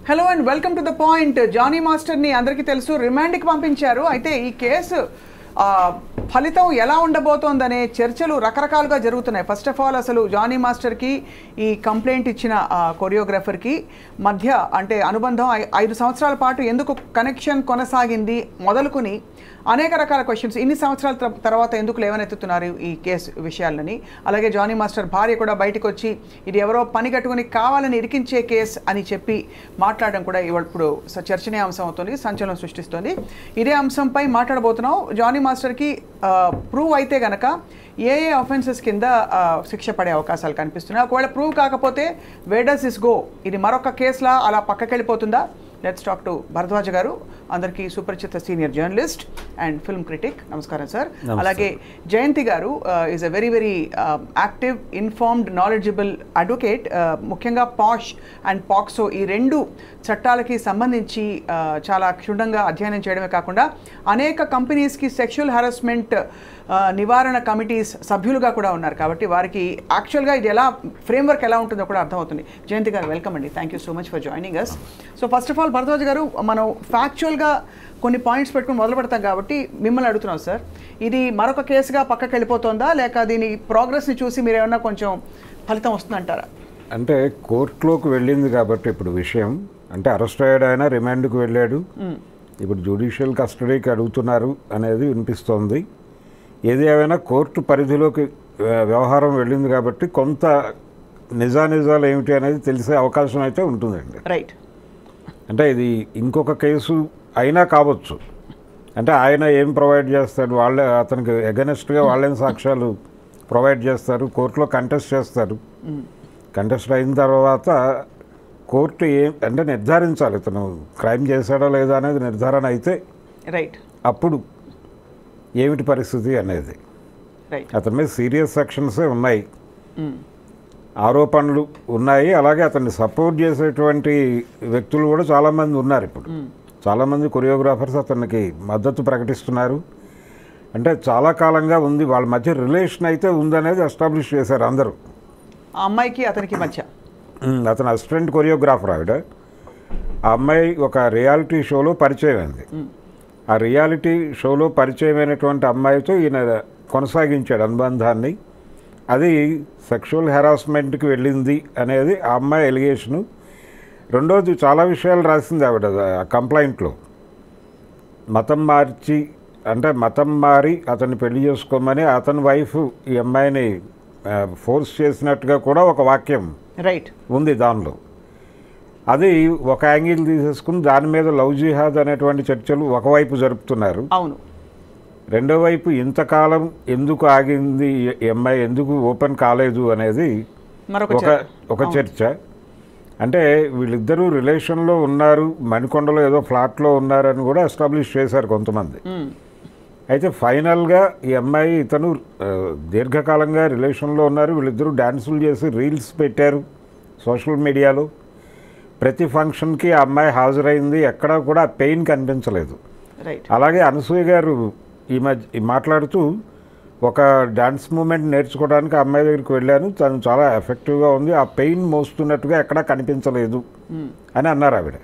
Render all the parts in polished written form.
Hello and welcome to the point. Jani మాస్టర్ని అందరికీ తెలుసు, రిమాండ్కి పంపించారు. అయితే ఈ కేసు ఫలితం ఎలా ఉండబోతోందనే చర్చలు రకరకాలుగా జరుగుతున్నాయి. ఫస్ట్ ఆఫ్ ఆల్ అసలు జానీ మాస్టర్కి ఈ కంప్లైంట్ ఇచ్చిన కొరియోగ్రాఫర్కి మధ్య అంటే అనుబంధం 5 సంవత్సరాల పాటు ఎందుకు కనెక్షన్ కొనసాగింది మొదలుకొని అనేక రకాల క్వశ్చన్స్. ఇన్ని సంవత్సరాల తర్వాత ఎందుకు లేవనెత్తుతున్నారు ఈ కేసు విషయాలని. అలాగే జానీ మాస్టర్ భార్య కూడా బయటకు వచ్చి ఇది ఎవరో పని కట్టుకుని కావాలని ఇరికించే కేసు అని చెప్పి మాట్లాడడం కూడా ఇప్పుడు చర్చనీయాంశం అవుతుంది, సంచలనం సృష్టిస్తుంది. ఇదే అంశంపై మాట్లాడబోతున్నాం. జానీ మాస్టర్కి ప్రూవ్ అయితే గనక ఏ అఫెన్సెస్ కింద శిక్ష పడే అవకాశాలు కనిపిస్తున్నాయి. ఒకవేళ ప్రూవ్ కాకపోతే వేర్ డస్ దిస్ గో? ఇది మరొక కేసులా అలా పక్కకెళ్ళిపోతుందా? Let's talk to Bharadwaj garu, అందరికీ సుపరిచిత senior journalist and film critic. నమస్కారం సార్. అలాగే Jayanthi garu is a very very active, informed, knowledgeable advocate. ముఖ్యంగా పాష్ అండ్ పాక్సో ఈ 2 చట్టాలకి సంబంధించి చాలా క్షుణ్ణంగా అధ్యయనం చేయడమే కాకుండా అనేక కంపెనీస్కి సెక్షువల్ హరాస్మెంట్ నివారణ కమిటీస్ సభ్యులుగా కూడా ఉన్నారు. కాబట్టి వారికి యాక్చువల్గా ఇది ఎలా ఫ్రేమ్వర్క్ ఎలా ఉంటుందో కూడా అర్థమవుతుంది. జయంతి గారు వెల్కమ్ అండి. Thank you so much for joining us. So first of all Bharadwaj garu, మనం ఫ్యాక్చువల్గా కొన్ని పాయింట్స్ పెట్టుకుని మొదలు పెడతాం కాబట్టి మిమ్మల్ని అడుగుతున్నాం సార్, ఇది మరొక కేసుగా పక్కకి వెళ్ళిపోతుందా లేక దీని ప్రోగ్రెస్ని చూసి మీరు ఏమన్నా కొంచెం ఫలితం వస్తుందంటారా? అంటే కోర్టులోకి వెళ్ళింది కాబట్టి ఇప్పుడు విషయం అంటే అరెస్ట్ అయ్యాడు, ఆయన రిమాండ్కి వెళ్ళాడు, ఇప్పుడు జ్యుడిషియల్ కస్టడీకి అడుగుతున్నారు అనేది వినిపిస్తోంది. ఏది ఏమైనా కోర్టు పరిధిలోకి వ్యవహారం వెళ్ళింది కాబట్టి కొంత నిజానిజాలు ఏమిటి అనేది తెలిసే అవకాశం అయితే ఉంటుందండి. రైట్. అంటే ఇది ఇంకొక కేసు అయినా కావచ్చు. అంటే ఆయన ఏం ప్రొవైడ్ చేస్తాడు, వాళ్ళే అతనికి ఎగనెస్ట్గా వాళ్ళేం సాక్ష్యాలు ప్రొవైడ్ చేస్తారు, కోర్టులో కంటెస్ట్ చేస్తారు. కంటెస్ట్ అయిన తర్వాత కోర్టు ఏం అంటే నిర్ధారించాలి ఇతను క్రైమ్ చేశాడా లేదా అనేది నిర్ధారణ అయితే రైట్ అప్పుడు ఏమిటి పరిస్థితి అనేది. అతని మీద సీరియస్ సెక్షన్సే ఉన్నాయి, ఆరోపణలు ఉన్నాయి. అలాగే అతన్ని సపోర్ట్ చేసేటువంటి వ్యక్తులు కూడా చాలామంది ఉన్నారు. ఇప్పుడు చాలామంది కొరియోగ్రాఫర్స్ అతనికి మద్దతు ప్రకటిస్తున్నారు. అంటే చాలా కాలంగా ఉంది, వాళ్ళ మధ్య రిలేషన్ అయితే ఉందనేది ఎస్టాబ్లిష్ చేశారు అందరూ. ఆ అమ్మాయికి అతనికి మధ్య అతను అసిస్టెంట్ కొరియోగ్రాఫర్ ఆవిడ. ఆ అమ్మాయి ఒక రియాలిటీ షోలో పరిచయం అయింది. ఆ రియాలిటీ షోలో పరిచయమైనటువంటి అమ్మాయితో ఈయన కొనసాగించాడు అనుబంధాన్ని. అది సెక్షువల్ హెరాస్మెంట్కి వెళ్ళింది అనేది ఆ అమ్మాయి ఎలిగేషను. రెండోది చాలా విషయాలు రాసింది ఆవిడ కంప్లైంట్లో. మతం మారి అతన్ని పెళ్లి చేసుకోమని అతని వైఫ్ ఈ అమ్మాయిని ఫోర్స్ చేసినట్టుగా కూడా ఒక వాక్యం రైట్ ఉంది దానిలో. అది ఒక యాంగిల్ తీసేసుకుని దాని మీద లవ్ జిహాద్ అనేటువంటి చర్చలు ఒకవైపు జరుపుతున్నారు. అవును. రెండో వైపు ఇంతకాలం ఎందుకు ఆగింది ఈ అమ్మాయి, ఎందుకు ఓపెన్ కాలేదు అనేది ఒక చర్చ. అంటే వీళ్ళిద్దరూ రిలేషన్లో ఉన్నారు, మణికొండలో ఏదో ఫ్లాట్లో ఉన్నారని కూడా ఎస్టాబ్లిష్ చేశారు కొంతమంది. అయితే ఫైనల్గా ఈ అమ్మాయి ఇతను దీర్ఘకాలంగా రిలేషన్లో ఉన్నారు. వీళ్ళిద్దరూ డ్యాన్సులు చేసి రీల్స్ పెట్టారు సోషల్ మీడియాలో. ప్రతి ఫంక్షన్కి ఆ అమ్మాయి హాజరైంది, ఎక్కడా కూడా పెయిన్ కనిపించలేదు. అలాగే అనసూయ గారు ఈ మధ్య మాట్లాడుతూ ఒక డాన్స్ మూమెంట్ నేర్చుకోవడానికి ఆ అమ్మాయి దగ్గరికి వెళ్ళాను, తను చాలా ఎఫెక్టివ్గా ఉంది, ఆ పెయిన్ మోస్తున్నట్టుగా ఎక్కడా కనిపించలేదు అని అన్నారు ఆవిడ.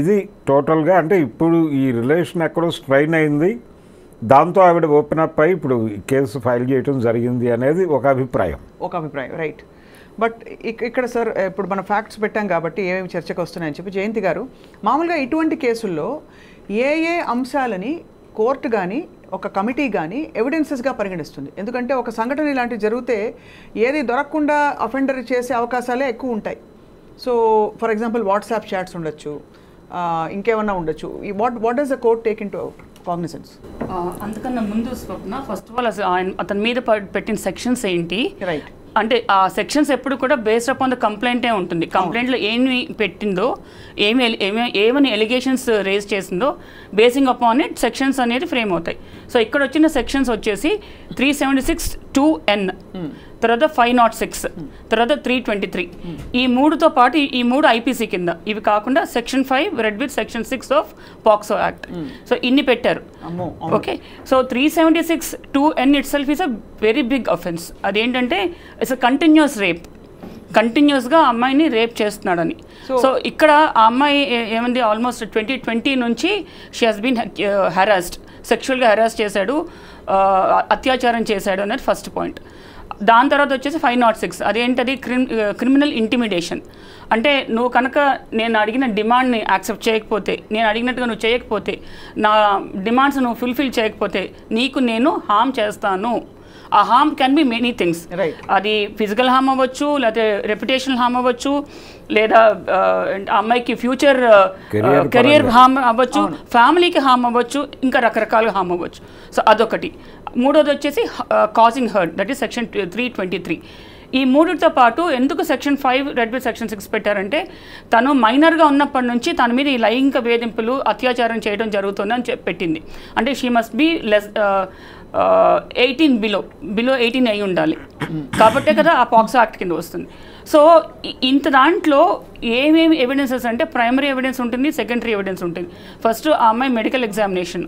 ఇది టోటల్గా అంటే ఇప్పుడు ఈ రిలేషన్ ఎక్కడో స్ట్రైన్ అయింది, దాంతో ఆవిడ ఓపెన్ అప్ అయ్యి ఇప్పుడు కేసు ఫైల్ చేయడం జరిగింది అనేది ఒక అభిప్రాయం. రైట్. బట్ ఇక్కడ సార్ ఇప్పుడు మనం ఫ్యాక్ట్స్ పెట్టాం కాబట్టి ఏమేమి చర్చకు వస్తున్నాయని చెప్పి జయంతి గారు, మామూలుగా ఇటువంటి కేసుల్లో ఏ అంశాలని కోర్టు కానీ ఒక కమిటీ కానీ ఎవిడెన్సెస్గా పరిగణిస్తుంది? ఎందుకంటే ఒక సంఘటన ఇలాంటివి జరిగితే ఏది దొరకకుండా అఫెండర్ చేసే అవకాశాలే ఎక్కువ ఉంటాయి. So for example WhatsApp chats ఉండొచ్చు, ఇంకేమన్నా ఉండొచ్చు. What does the court take in to cognizance? అంతకన్నా ముందు స్వప్న, ఫస్ట్ ఆఫ్ ఆల్ అతని మీద పెట్టిన సెక్షన్స్ ఏంటి, రైట్ అంటే ఆ సెక్షన్స్ ఎప్పుడు కూడా బేస్డ్ అపాన్ ద కంప్లైంటే ఉంటుంది. కంప్లైంట్లో ఏమి పెట్టిందో, ఏమని ఎలిగేషన్స్ రేజ్ చేసిందో బేసింగ్ అపాన్ ఇట్ సెక్షన్స్ అనేది ఫ్రేమ్ అవుతాయి. సో ఇక్కడ వచ్చిన సెక్షన్స్ వచ్చేసి 376(2)(n), తర్వాత 506, తర్వాత 323. ఈ 3తో పాటు ఈ 3 ఐపీసీ కింద, ఇవి కాకుండా section 5 read with section 6 of POCSO act. So ఇన్ని పెట్టారు. Okay, so 376(2)(n itself is a very big offence. అదేంటంటే ఇట్స్ అ కంటిన్యూస్ రేప్. కంటిన్యూస్గా ఆ అమ్మాయిని రేప్ చేస్తున్నాడని. సో ఇక్కడ ఆ అమ్మాయి ఏమంది, ఆల్మోస్ట్ 2020 నుంచి షీ హాస్ బీన్ హెరాస్డ్, సెక్షువల్గా హెరాస్ చేశాడు, అత్యాచారం చేశాడు అనేది ఫస్ట్ పాయింట్. దాని తర్వాత వచ్చేసి 506, అదేంటది క్రిమినల్ ఇంటిమిడేషన్. అంటే నువ్వు కనుక నేను అడిగిన డిమాండ్ని యాక్సెప్ట్ చేయకపోతే, నేను అడిగినట్టుగా నువ్వు చేయకపోతే, నా డిమాండ్స్ నువ్వు ఫుల్ఫిల్ చేయకపోతే నీకు నేను హామ్ చేస్తాను. ఆ హామ్ కెన్ బి మెనీ థింగ్స్. అది ఫిజికల్ హామ్ అవ్వచ్చు, లేకపోతే రెప్యుటేషనల్ హామ్ అవ్వచ్చు, లేదా అమ్మాయికి ఫ్యూచర్ కెరియర్ హామ్ అవ్వచ్చు, ఫ్యామిలీకి హామ్ అవ్వచ్చు, ఇంకా రకరకాలుగా హామ్ అవ్వచ్చు. సో అదొకటి. మూడోది వచ్చేసి causing hurt, that is section 323. ఈ మూడితో పాటు ఎందుకు సెక్షన్ 5 రెడ్ విత్ సెక్షన్ 6 పెట్టారంటే, తను మైనర్గా ఉన్నప్పటి నుంచి తన మీద ఈ లైంగిక వేధింపులు, అత్యాచారం చేయడం జరుగుతుందని పెట్టింది. అంటే she must be less 18 below 18 అయి ఉండాలి. కాబట్టే కదా ఆ పాక్సో యాక్ట్ కింద వస్తుంది. సో ఇంత దాంట్లో ఏమేమి ఎవిడెన్సెస్ అంటే, ప్రైమరీ ఎవిడెన్స్ ఉంటుంది, సెకండరీ ఎవిడెన్స్ ఉంటుంది. ఫస్ట్ ఆ అమ్మాయి మెడికల్ ఎగ్జామినేషన్,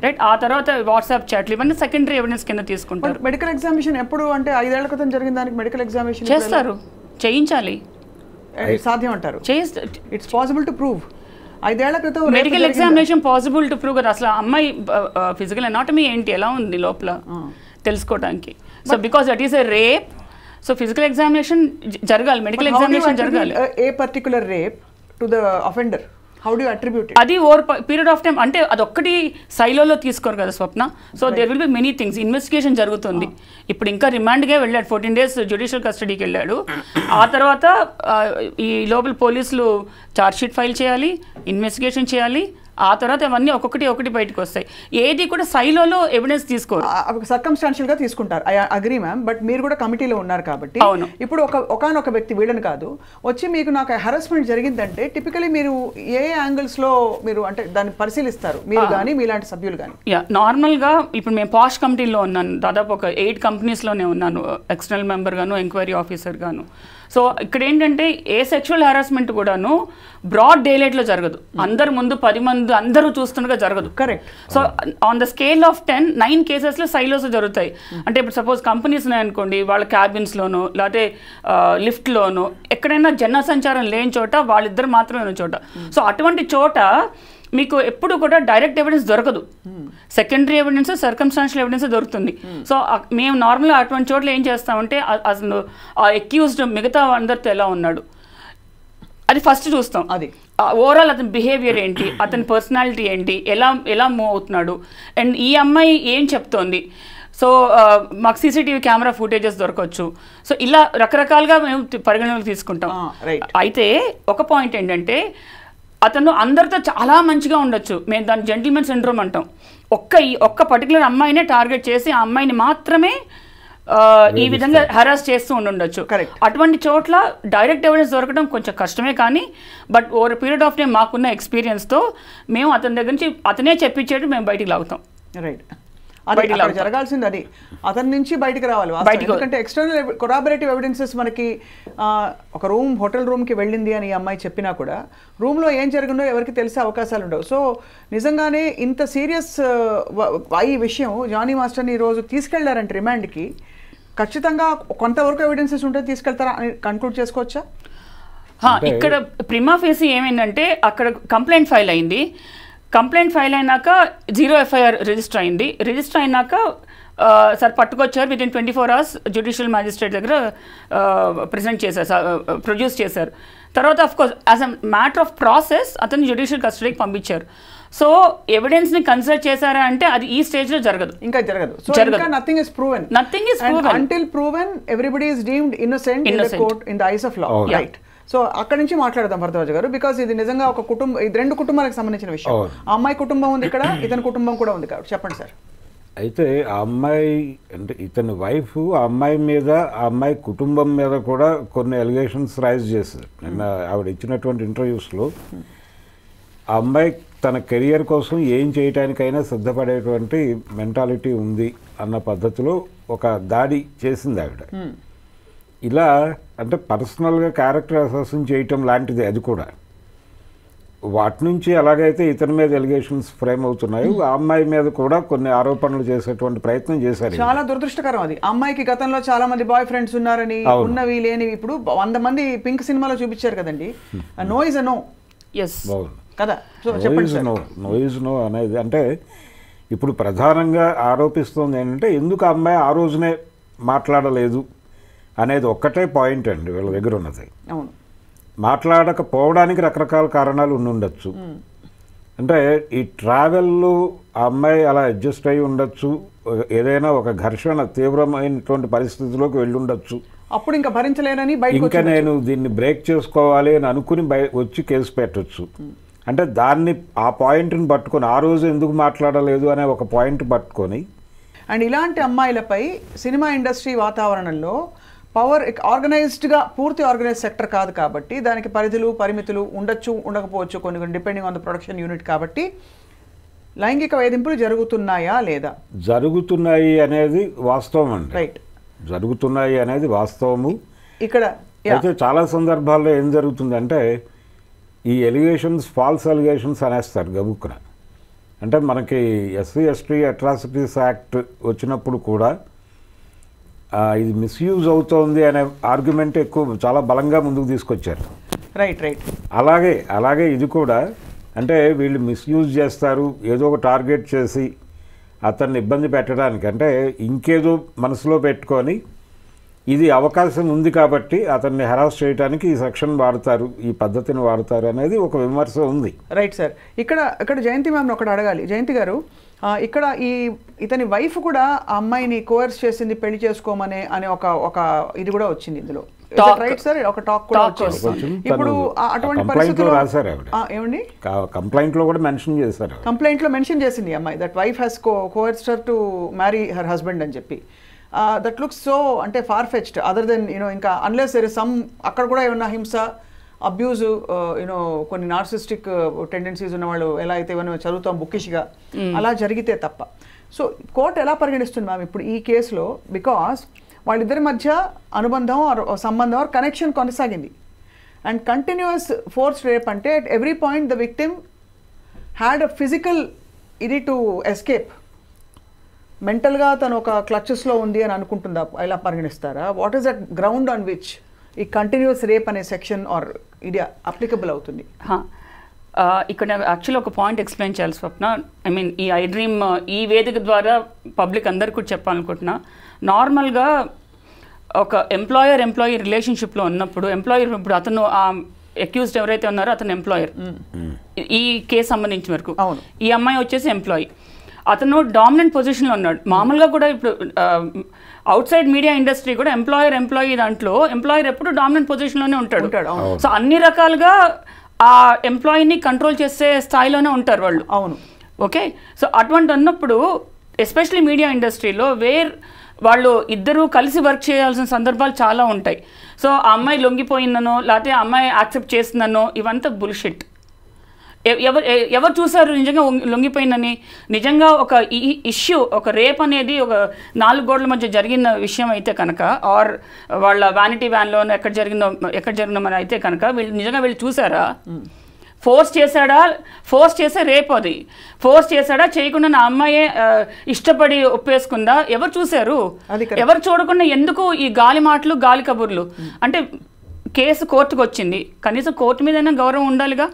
రైట్, ఆ తర్వాత వాట్సాప్ చాట్లు, ఇవన్నీ సెకండరీ ఎవిడెన్స్ కింద తీసుకుంటారు. మెడికల్ ఎగ్జామినేషన్ ఎప్పుడు అంటే 5 ఏళ్ల క్రితం జరిగిన దానికి మెడికల్ ఎగ్జామినేషన్ చేస్తారు, చేయించాలి, సాధ్యం అంటారు. It's possible to prove. 5 ఏళ్ల క్రితం medical examination possible to prove కదా. అసలు అమ్మాయి ఫిజికల్ అనాటమీ ఏంటి, ఎలా ఉంది లోపల తెలుసుకోవడానికి. So because that is a rape, so physical examination జరగాలి, మెడికల్ ఎగ్జామినేషన్ జరగాలి. A particular rape to the offender, how do you attribute it? అది ఓవర్ పీరియడ్ ఆఫ్ టైం, అంటే అదొక్కటి సైలోలో తీసుకోరు కదా Swapna. So there will be many things. Investigation జరుగుతుంది. ఇప్పుడు ఇంకా రిమాండ్గా వెళ్ళాడు, 14 days జ్యుడిషియల్ కస్టడీకి వెళ్ళాడు. ఆ తర్వాత ఈ లోపల పోలీసులు ఛార్జ్షీట్ ఫైల్ చేయాలి, ఇన్వెస్టిగేషన్ చేయాలి. ఆ తర్వాత అవన్నీ ఒక్కొక్కటి బయటకు వస్తాయి. ఏది కూడా సైలోలో ఎవిడెన్స్ తీసుకోరు, సర్కమ్స్టాన్షియల్ గా తీసుకుంటారు. ఐ అగ్రీ మ్యామ్, బట్ మీరు కూడా కమిటీలో ఉన్నారు కాబట్టి ఇప్పుడు ఒకనొక వ్యక్తి, వీళ్ళని కాదు, వచ్చి మీకు నాకు హెరాస్మెంట్ జరిగిందంటే టిపికలీ మీరు ఏ యాంగిల్స్ లో మీరు అంటే దాన్ని పరిశీలిస్తారు, మీరు కానీ మీలాంటి సభ్యులు కానీ? నార్మల్గా ఇప్పుడు మేము పాష్ కమిటీలో ఉన్నాను, దాదాపు ఒక 8 కంపెనీస్లోనే ఉన్నాను, ఎక్స్టర్నల్ మెంబర్ గాను, ఎంక్వైరీ ఆఫీసర్ గాను. సో ఇక్కడ ఏంటంటే ఏ సెక్షువల్ హెరాస్మెంట్ కూడాను బ్రాడ్ డేలైట్లో జరగదు, అందరు ముందు 10 మంది అందరూ చూస్తుండగా జరగదు. Correct. So on the scale of 10, 9 కేసెస్లో సైలోస్ జరుగుతాయి. అంటే ఇప్పుడు సపోజ్ కంపెనీస్ ఉన్నాయనుకోండి, వాళ్ళ క్యాబిన్స్లోనో లేకపోతే లిఫ్ట్లోనో ఎక్కడైనా జనసంచారం లేని చోట వాళ్ళిద్దరు మాత్రమే ఉన్న చోట. సో అటువంటి చోట మీకు ఎప్పుడు కూడా డైరెక్ట్ ఎవిడెన్స్ దొరకదు, సెకండరీ ఎవిడెన్స్, సర్కమ్స్టాన్షియల్ ఎవిడెన్స్ దొరుకుతుంది. సో మేము నార్మల్గా అటువంటి చోట్ల ఏం చేస్తామంటే, అసలు ఆ అక్యూజ్డ్ మిగతా అందరితో ఎలా ఉన్నాడు అది ఫస్ట్ చూస్తాం. అది ఓవరాల్ అతని బిహేవియర్ ఏంటి, అతని పర్సనాలిటీ ఏంటి, ఎలా మూవ్ అవుతున్నాడు, అండ్ ఈ అమ్మాయి ఏం చెప్తోంది. సో మాకు సీసీటీవీ కెమెరా ఫుటేజెస్ దొరకవచ్చు. సో ఇలా రకరకాలుగా మేము పరిగణనలు తీసుకుంటాం. అయితే ఒక పాయింట్ ఏంటంటే, అతను అందరితో చాలా మంచిగా ఉండొచ్చు, మేము దాన్ని జెంటిల్మెన్ సిండ్రోమ్ అంటాం. ఒక్క పర్టికులర్ అమ్మాయినే టార్గెట్ చేసి ఆ అమ్మాయిని మాత్రమే ఈ విధంగా హెరాస్ చేస్తూ ఉండొచ్చు. అటువంటి చోట్ల డైరెక్ట్ ఎవిడెన్స్ దొరకడం కొంచెం కష్టమే, కానీ but over period of time మాకున్న ఎక్స్పీరియన్స్తో మేము అతని దగ్గర నుంచి అతనే చెప్పించేట్టు మేము బయటికి లాగుతాం. రైట్, జరగాల్సింది అది, అతని నుంచి బయటికి రావాలి. ఎందుకంటే ఎక్స్టర్నల్ కొరాబరేటివ్ ఎవిడెన్సెస్ మనకి ఒక హోటల్ రూమ్కి వెళ్ళింది అని ఈ అమ్మాయి చెప్పినా కూడా రూమ్లో ఏం జరిగిందో ఎవరికి తెలిసే అవకాశాలు ఉండవు. సో నిజంగానే ఇంత సీరియస్ ఈ విషయం జానీ మాస్టర్ని ఈరోజు తీసుకెళ్లారంటే రిమాండ్కి, ఖచ్చితంగా కొంతవరకు ఎవిడెన్సెస్ ఉంటే తీసుకెళ్తారా అని కన్క్లూడ్ చేసుకోవచ్చా? ఇక్కడ ప్రిమా ఫేసి ఏమైందంటే, అక్కడ కంప్లైంట్ ఫైల్ అయింది, కంప్లైంట్ ఫైల్ అయినాక 0 FIR రిజిస్టర్ అయింది. రిజిస్టర్ అయినాక సార్ పట్టుకొచ్చారు, within 24 hours judicial magistrate దగ్గర ప్రొడ్యూస్ చేశారు. తర్వాత of course as a matter of process అతను జ్యుడిషియల్ కస్టడీకి పంపించారు. సో ఎవిడెన్స్ ని కన్సిడర్ చేశారా అంటే అది ఈ స్టేజ్ లో జరగదు, ఇంకా జరగదు. Nothing is proven until proven everybody is deemed innocent in the court in the eyes of law. Right. So అక్కడి నుంచి మాట్లాడదాం భరద్వాజ్ గారు, బికాస్ ఇది నిజంగా ఒక కుటుంబం, ఇది 2 కుటుంబాలకు సంబంధించిన విషయం. ఆ అమ్మాయి కుటుంబం ఉంది ఇక్కడ, ఇతని కుటుంబం కూడా ఉంది కాబట్టి చెప్పండి సార్. అయితే ఆ అమ్మాయి అంటే ఇతని వైఫ్ ఆ అమ్మాయి మీద, ఆ అమ్మాయి కుటుంబం మీద కూడా కొన్ని ఎలిగేషన్స్ రైజ్ చేశారు. నిన్న ఆవిడ ఇచ్చినటువంటి ఇంటర్వ్యూస్లో ఆ అమ్మాయి తన కెరియర్ కోసం ఏం చేయటానికైనా సిద్ధపడేటువంటి మెంటాలిటీ ఉంది అన్న పద్ధతిలో ఒక దాడి చేసింది ఆవిడ. ఇలా అంటే పర్సనల్గా క్యారెక్టర్ అసాసిన్ చేయటం లాంటిది అది కూడా. వాటి నుంచి ఎలాగైతే ఇతని మీద ఎలిగేషన్స్ ఫ్రేమ్ అవుతున్నాయో ఆ అమ్మాయి మీద కూడా కొన్ని ఆరోపణలు చేసేటువంటి ప్రయత్నం చేశారు. చాలా దురదృష్టకరం అది. అమ్మాయికి గతంలో చాలా మంది బాయ్ ఫ్రెండ్స్ ఉన్నారని, ఉన్నవి లేనివి. ఇప్పుడు 100 మంది పింక్ సినిమాలో చూపించారు కదండి, నో ఇస్ అ నో కదా. నో ఇస్ నో అనేది అంటే ఇప్పుడు ప్రధానంగా ఆరోపిస్తుంది ఏంటంటే ఎందుకు ఆ అమ్మాయి ఆ రోజునే మాట్లాడలేదు అనేది ఒక్కటే పాయింట్ అండి వీళ్ళ దగ్గర ఉన్నది. అవును, మాట్లాడకపోవడానికి రకరకాల కారణాలు ఉండొచ్చు. అంటే ఈ ట్రావెల్లో ఆ అమ్మాయి అలా అడ్జస్ట్ అయి ఉండొచ్చు, ఏదైనా ఒక ఘర్షణ తీవ్రమైనటువంటి పరిస్థితిలోకి వెళ్ళి ఉండొచ్చు. అప్పుడు ఇంకా భరించలేనని ఇంకా నేను దీన్ని బ్రేక్ చేసుకోవాలి అని అనుకుని వచ్చి కేసు పెట్టచ్చు. అంటే దాన్ని ఆ పాయింట్ని పట్టుకొని ఆ రోజు ఎందుకు మాట్లాడలేదు అనే ఒక పాయింట్ పట్టుకొని. అండ్ ఇలాంటి అమ్మాయిలపై సినిమా ఇండస్ట్రీ వాతావరణంలో పవర్ ఆర్గనైజ్డ్గా పూర్తి ఆర్గనైజ్ సెక్టర్ కాదు కాబట్టి దానికి పరిధులు పరిమితులు ఉండొచ్చు ఉండకపోవచ్చు, కొన్ని depending on the production unit. కాబట్టి లైంగిక వేధింపులు జరుగుతున్నాయా లేదా? జరుగుతున్నాయి అనేది వాస్తవం అండి. రైట్, జరుగుతున్నాయి అనేది వాస్తవము. ఇక్కడ అయితే చాలా సందర్భాల్లో ఏం జరుగుతుందంటే ఈ ఎలిగేషన్స్ ఫాల్స్ ఎలిగేషన్స్ అనేస్తారు గబుక్కున. అంటే మనకి ఎస్సీ ఎస్టీ అట్రాసిటీస్ యాక్ట్ వచ్చినప్పుడు కూడా ఇది మిస్యూజ్ అవుతోంది అనే ఆర్గ్యుమెంట్ ఎక్కువ చాలా బలంగా ముందుకు తీసుకొచ్చారు. Right right. అలాగే ఇది కూడా అంటే వీళ్ళు మిస్యూజ్ చేస్తారు, ఏదో ఒక టార్గెట్ చేసి అతన్ని ఇబ్బంది పెట్టడానికి, అంటే ఇంకేదో మనసులో పెట్టుకొని ఇది అవకాశం ఉంది కాబట్టి అతన్ని హెరాస్ చేయడానికి ఈ సెక్షన్ వాడతారు, ఈ పద్ధతిని వాడతారు అనేది ఒక విమర్శ ఉంది. Right sir. ఇక్కడ జయంతి మ్యామ్ని ఒకటి అడగాలి. జయంతి గారు, ఇక్కడ ఇతని వైఫ్ కూడా ఆ అమ్మాయిని కోర్స్ చేసింది పెళ్లి చేసుకోమనే అనే ఒక ఇది కూడా వచ్చింది ఇందులో. రైట్ సార్, ఒక టాక్ కూడా వచ్చింది. ఇప్పుడు అటువంటి పరిస్థితుల్లో ఏమండి కంప్లైంట్ లో కూడా మెన్షన్ చేశారు, కంప్లైంట్ లో మెన్షన్ చేసింది అమ్మాయి that wife has coerced her to marry her husband అని చెప్పి. దట్ లుక్స్ సో అంటే ఫార్ ఫెచ్డ్ అదర్ దెన్ ఇంకా అన్లెస్ దేర్ ఇస్ సమ్ అక్కడ కూడా ఏమన్నా హింస అబ్యూజ్ కొన్ని నార్సిస్టిక్ టెండెన్సీస్ ఉన్న వాళ్ళు ఎలా అయితే ఏమైనా చదువుతాం బుక్కిష్గా అలా జరిగితే తప్ప. సో కోర్టు ఎలా పరిగణిస్తుంది మ్యామ్ ఇప్పుడు ఈ కేసులో? బికాస్ వాళ్ళిద్దరి మధ్య అనుబంధం సంబంధం కనెక్షన్ కొనసాగింది. అండ్ కంటిన్యూస్ ఫోర్స్ రేప్ అంటే at every point the victim had a physical ఇది టు ఎస్కేప్. మెంటల్గా తను ఒక క్లచెస్లో ఉంది అని అనుకుంటుందా, ఇలా పరిగణిస్తారా? What is that ground on which ఈ కంటిన్యూస్ రేప్ అనే సెక్షన్ ఆర్ ఇది అప్లికబుల్ అవుతుంది? ఇక్కడ యాక్చువల్లీ ఒక పాయింట్ ఎక్స్ప్లెయిన్ చేయాలి స్వప్న. ఐ మీన్ ఈ ఐ డ్రీమ్ ఈ వేదిక ద్వారా పబ్లిక్ అందరికీ కూడా చెప్పాలనుకుంటున్నా. నార్మల్గా ఒక ఎంప్లాయీ రిలేషన్షిప్లో ఉన్నప్పుడు ఇప్పుడు అతను అక్యూజ్డ్ ఎవరైతే ఉన్నారో అతను ఎంప్లాయర్ ఈ కేసు సంబంధించిన వరకు, ఈ అమ్మాయి వచ్చేసి ఎంప్లాయీ. అతను డామినెంట్ పొజిషన్లో ఉన్నాడు. మామూలుగా కూడా ఇప్పుడు అవుట్ సైడ్ మీడియా ఇండస్ట్రీ కూడా ఎంప్లాయీ దాంట్లో ఎంప్లాయర్ ఎప్పుడు డామినెంట్ పొజిషన్లోనే ఉంటాడు. సో అన్ని రకాలుగా ఆ ఎంప్లాయీని కంట్రోల్ చేసే స్థాయిలోనే ఉంటారు వాళ్ళు. అవును, ఓకే. సో అటువంటి అన్నప్పుడు ఎస్పెషలీ మీడియా ఇండస్ట్రీలో వాళ్ళు ఇద్దరూ కలిసి వర్క్ చేయాల్సిన సందర్భాలు చాలా ఉంటాయి. సో ఆ అమ్మాయి లొంగిపోయిందనో లేకపోతే ఆ అమ్మాయి యాక్సెప్ట్ చేసిందనో ఇవంతా బుల్షిట్. ఎవరు చూసారు నిజంగా లొంగిపోయిందని? నిజంగా ఒక ఇష్యూ, ఒక రేప్ అనేది ఒక 4 గోడల మధ్య జరిగిన విషయం అయితే కనుక, ఆర్ వాళ్ళ వ్యానిటీ వ్యాన్లో ఎక్కడ జరిగిందో మరి అయితే కనుక నిజంగా వీళ్ళు చూసారా? ఫోర్స్ చేసే రేప్ అది. ఫోర్స్ చేశాడా చేయకుండా నా అమ్మాయే ఇష్టపడి ఒప్పేసుకుందా? ఎవరు చూశారు? ఎవరు చూడకుండా ఎందుకు ఈ గాలి మాటలు, గాలి కబుర్లు? అంటే కేసు కోర్టుకు వచ్చింది, కనీసం కోర్టు మీదైనా గౌరవం ఉండాలిగా,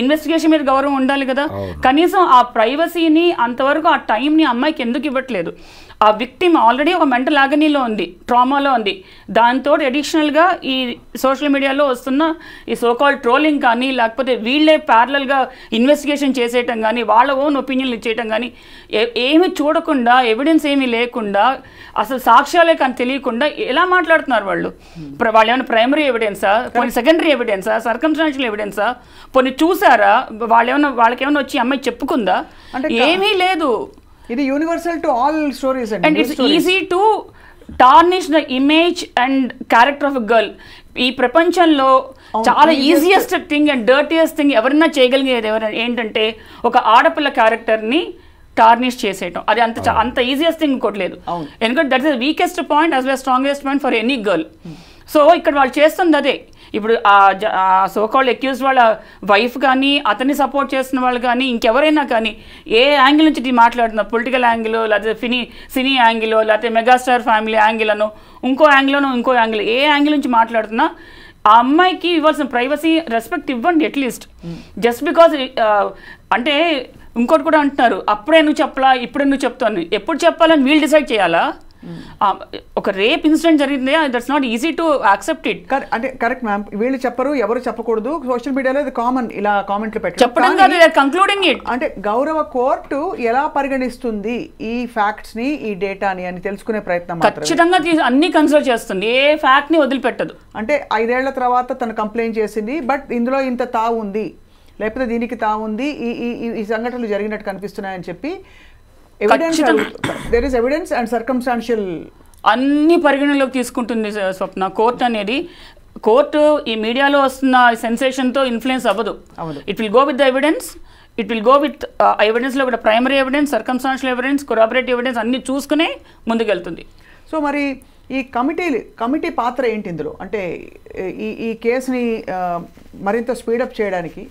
ఇన్వెస్టిగేషన్ మీద గౌరవం ఉండాలి కదా. కనీసం ఆ ప్రైవసీని అంతవరకు ఆ టైంని అమ్మాయికి ఎందుకు ఇవ్వట్లేదు? ఆ విక్టిమ్ ఆల్రెడీ ఒక మెంటల్ ఆగనీలో ఉంది, ట్రామాలో ఉంది. దాంతో అడిషనల్గా ఈ సోషల్ మీడియాలో వస్తున్న ఈ సోకాల్ ట్రోలింగ్ కానీ, లేకపోతే వీళ్ళే ప్యారలల్గా ఇన్వెస్టిగేషన్ చేసేయటం కానీ, వాళ్ళ ఓన్ ఒపీనియన్లు ఇచ్చేయటం కానీ, ఏమి చూడకుండా, ఎవిడెన్స్ ఏమీ లేకుండా, అసలు సాక్ష్యాలే కానీ తెలియకుండా ఎలా మాట్లాడుతున్నారు వాళ్ళు? వాళ్ళు ఏమైనా ప్రైమరీ ఎవిడెన్సా, కొన్ని సెకండరీ ఎవిడెన్సా, సర్కమ్స్టాన్షియల్ ఎవిడెన్సా, కొన్ని చూసారా? వాళ్ళకేమైనా వచ్చి అమ్మాయి చెప్పుకుందా? ఏమీ లేదు. ఇది universal to all stories and it's easy to tarnish the image and character of a girl. ఈ ప్రపంచంలో చాలా easiest thing and dirtiest thing ఎవరైనా చేయగలిగేది ఏంటంటే ఒక ఆడపిల్ల క్యారెక్టర్ని టార్నిష్ చేసేయటం. అది అంత ఈజియెస్ట్ థింగ్ ఇంకోట్లేదు. ఎందుకంటే that is the weakest point as well strongest point for any girl. So ఇక్కడ వాళ్ళు చేస్తుంది అదే. ఇప్పుడు ఆ సోకాల్డ్ అక్యూజ్డ్ వాళ్ళ వైఫ్ కానీ అతన్ని సపోర్ట్ చేస్తున్న వాళ్ళు కానీ ఇంకెవరైనా కానీ ఏ యాంగిల్ నుంచి మాట్లాడుతున్నారు, పొలిటికల్ యాంగిల్ లేకపోతే సినీ యాంగిల్ లేకపోతే మెగాస్టార్ ఫ్యామిలీ యాంగిల్ అనో ఇంకో యాంగిల్ ఏ యాంగిల్ నుంచి మాట్లాడుతున్నా ఆ అమ్మాయికి ఇవ్వాల్సిన ప్రైవసీ రెస్పెక్ట్ ఇవ్వండి అట్లీస్ట్. జస్ట్ బికాజ్ అంటే ఇంకోటి కూడా అంటున్నారు, అప్పుడే నువ్వు చెప్పలా ఇప్పుడే నువ్వు చెప్తాను, ఎప్పుడు చెప్పాలని వీళ్ళు డిసైడ్ చేయాలా? ఒక రేప్ ఇన్సిడెంట్ జరిగింది, that's not easy to accept it. అంటే కరెక్ట్ మ్యామ్, వీళ్ళు చెప్పరు, ఎవరు చెప్పకూడదు, సోషల్ మీడియాలో ఇది కామన్ ఇలా కామెంట్లు చెప్పడం కాదు, కంక్లూడింగ్ ఇట్. అంటే గౌరవ కోర్టు ఎలా పరిగణిస్తుంది ఈ ఫ్యాక్ట్స్ ని, ఈ డేటాని అని తెలుసుకునే ప్రయత్నం ఖచ్చితంగా అన్ని కన్సిడర్ చేస్తుంది, ఏ ఫ్యాక్ట్ ని వదిలిపెట్టదు. అంటే 5 ఏళ్ల తర్వాత తను కంప్లైంట్ చేసింది, బట్ ఇందులో ఇంత తావు ఉంది, లేకపోతే దీనికి తావు ఉంది, ఈ సంఘటనలు జరిగినట్టు కనిపిస్తున్నాయని చెప్పి there is evidence and circumstantial అన్ని పరిగణలోకి తీసుకుంటుంది స్వప్న. కోర్టు అనేది కోర్టు ఈ మీడియాలో వస్తున్న సెన్సేషన్తో ఇన్ఫ్లుయెన్స్ అవ్వదు. It will go with the evidence, it will go with ఎవిడెన్స్లో కూడా primary evidence, circumstantial evidence, corroborative evidence అన్ని చూసుకునే ముందుకెళ్తుంది. సో మరి ఈ కమిటీ పాత్ర ఏంటి ఇందులో? అంటే ఈ కేసుని మరింత స్పీడప్ చేయడానికి,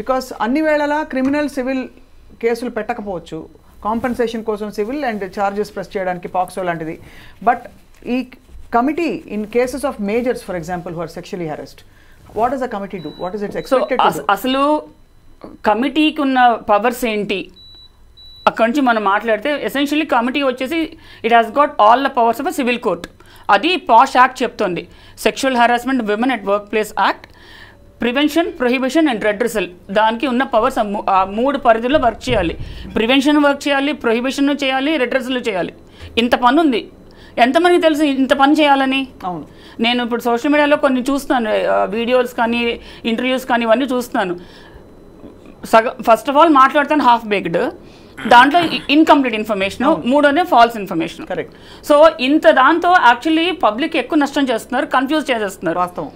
బికాస్ అన్ని వేళలా క్రిమినల్ సివిల్ కేసులు పెట్టకపోవచ్చు, కాంపెన్సేషన్ కోసం సివిల్ అండ్ చార్జెస్ ప్రెస్ చేయడానికి పాక్సో లాంటిది. బట్ ఈ committee in cases of majors for example who are sexually harassed, what does the committee do? What is its expected to do? అసలు కమిటీకి ఉన్న powers ఏంటి అక్కడి నుంచి మనం మాట్లాడితే, ఎసెన్షియల్లీ కమిటీ వచ్చేసి it has got all the powers of a civil court. అది పాష్ యాక్ట్ చెప్తుంది, sexual harassment women at work place act, prevention, prohibition and redressal. దానికి ఉన్న పవర్స్ ఆ 3 పరిధిలో వర్క్ చేయాలి. ప్రివెన్షన్ వర్క్ చేయాలి, ప్రొహిబిషన్ చేయాలి, రెడ్రెసల్ చేయాలి. ఇంత పని ఉంది. ఎంతమందికి తెలుసు ఇంత పని చేయాలని? అవును, నేను ఇప్పుడు సోషల్ మీడియాలో కొన్ని చూస్తున్నాను, వీడియోస్ కానీ ఇంటర్వ్యూస్ కానీ ఇవన్నీ చూస్తున్నాను. ఫస్ట్ ఆఫ్ ఆల్ మాట్లాడతాను హాఫ్ బేక్డ్, దాంట్లో incomplete information, 3 false information. Correct. So దాంతో యాక్చువల్లీ పబ్లిక్ ఎక్కువ నష్టం చేస్తున్నారు, కన్ఫ్యూజ్ చేసేస్తున్నారు. వాస్తవం.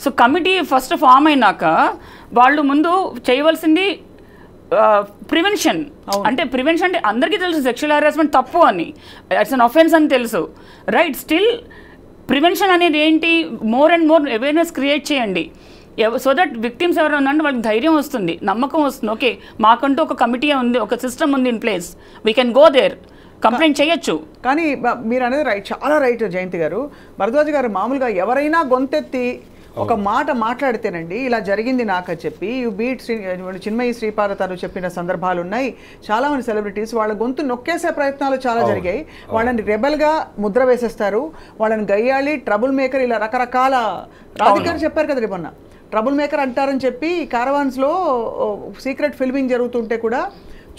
సో కమిటీ ఫస్ట్ ఫామ్ అయినాక వాళ్ళు ముందు చేయవలసింది ప్రివెన్షన్. అంటే ప్రివెన్షన్ అంటే అందరికీ తెలుసు సెక్షువల్ హెరాస్మెంట్ తప్పు అని, ఇట్స్ అన్ అఫెన్స్ అని తెలుసు, రైట్? స్టిల్ ప్రివెన్షన్ అనేది ఏంటి? More and more awareness create చేయండి, సో దట్ విక్టిమ్స్ ఎవరైనా ఉన్నారంటే వాళ్ళకి ధైర్యం వస్తుంది, నమ్మకం వస్తుంది. ఓకే, మాకంటూ ఒక కమిటీ ఉంది, ఒక సిస్టమ్ ఉంది in place, we can go there, complaint చేయొచ్చు. కానీ మీరు అనేది రైట్, చాలా రైట్ జయంతి గారు. భరద్వాజ్ గారు, మామూలుగా ఎవరైనా గొంతెత్తి ఒక మాట మాట్లాడితేనండి ఇలా జరిగింది నాకు అని చెప్పి చిన్మయి శ్రీపాద తను చెప్పిన సందర్భాలు ఉన్నాయి. చాలా మంది సెలబ్రిటీస్ వాళ్ళ గొంతు నొక్కేసే ప్రయత్నాలు చాలా జరిగాయి. వాళ్ళని రెబెల్గా ముద్ర వేసేస్తారు, వాళ్ళని గయ్యాళి, ట్రబుల్ మేకర్, ఇలా రకరకాల రాధికారు చెప్పారు కదా మొన్న, ట్రబుల్ మేకర్ అంటారని చెప్పి కారవాన్స్లో సీక్రెట్ ఫిల్మింగ్ జరుగుతుంటే కూడా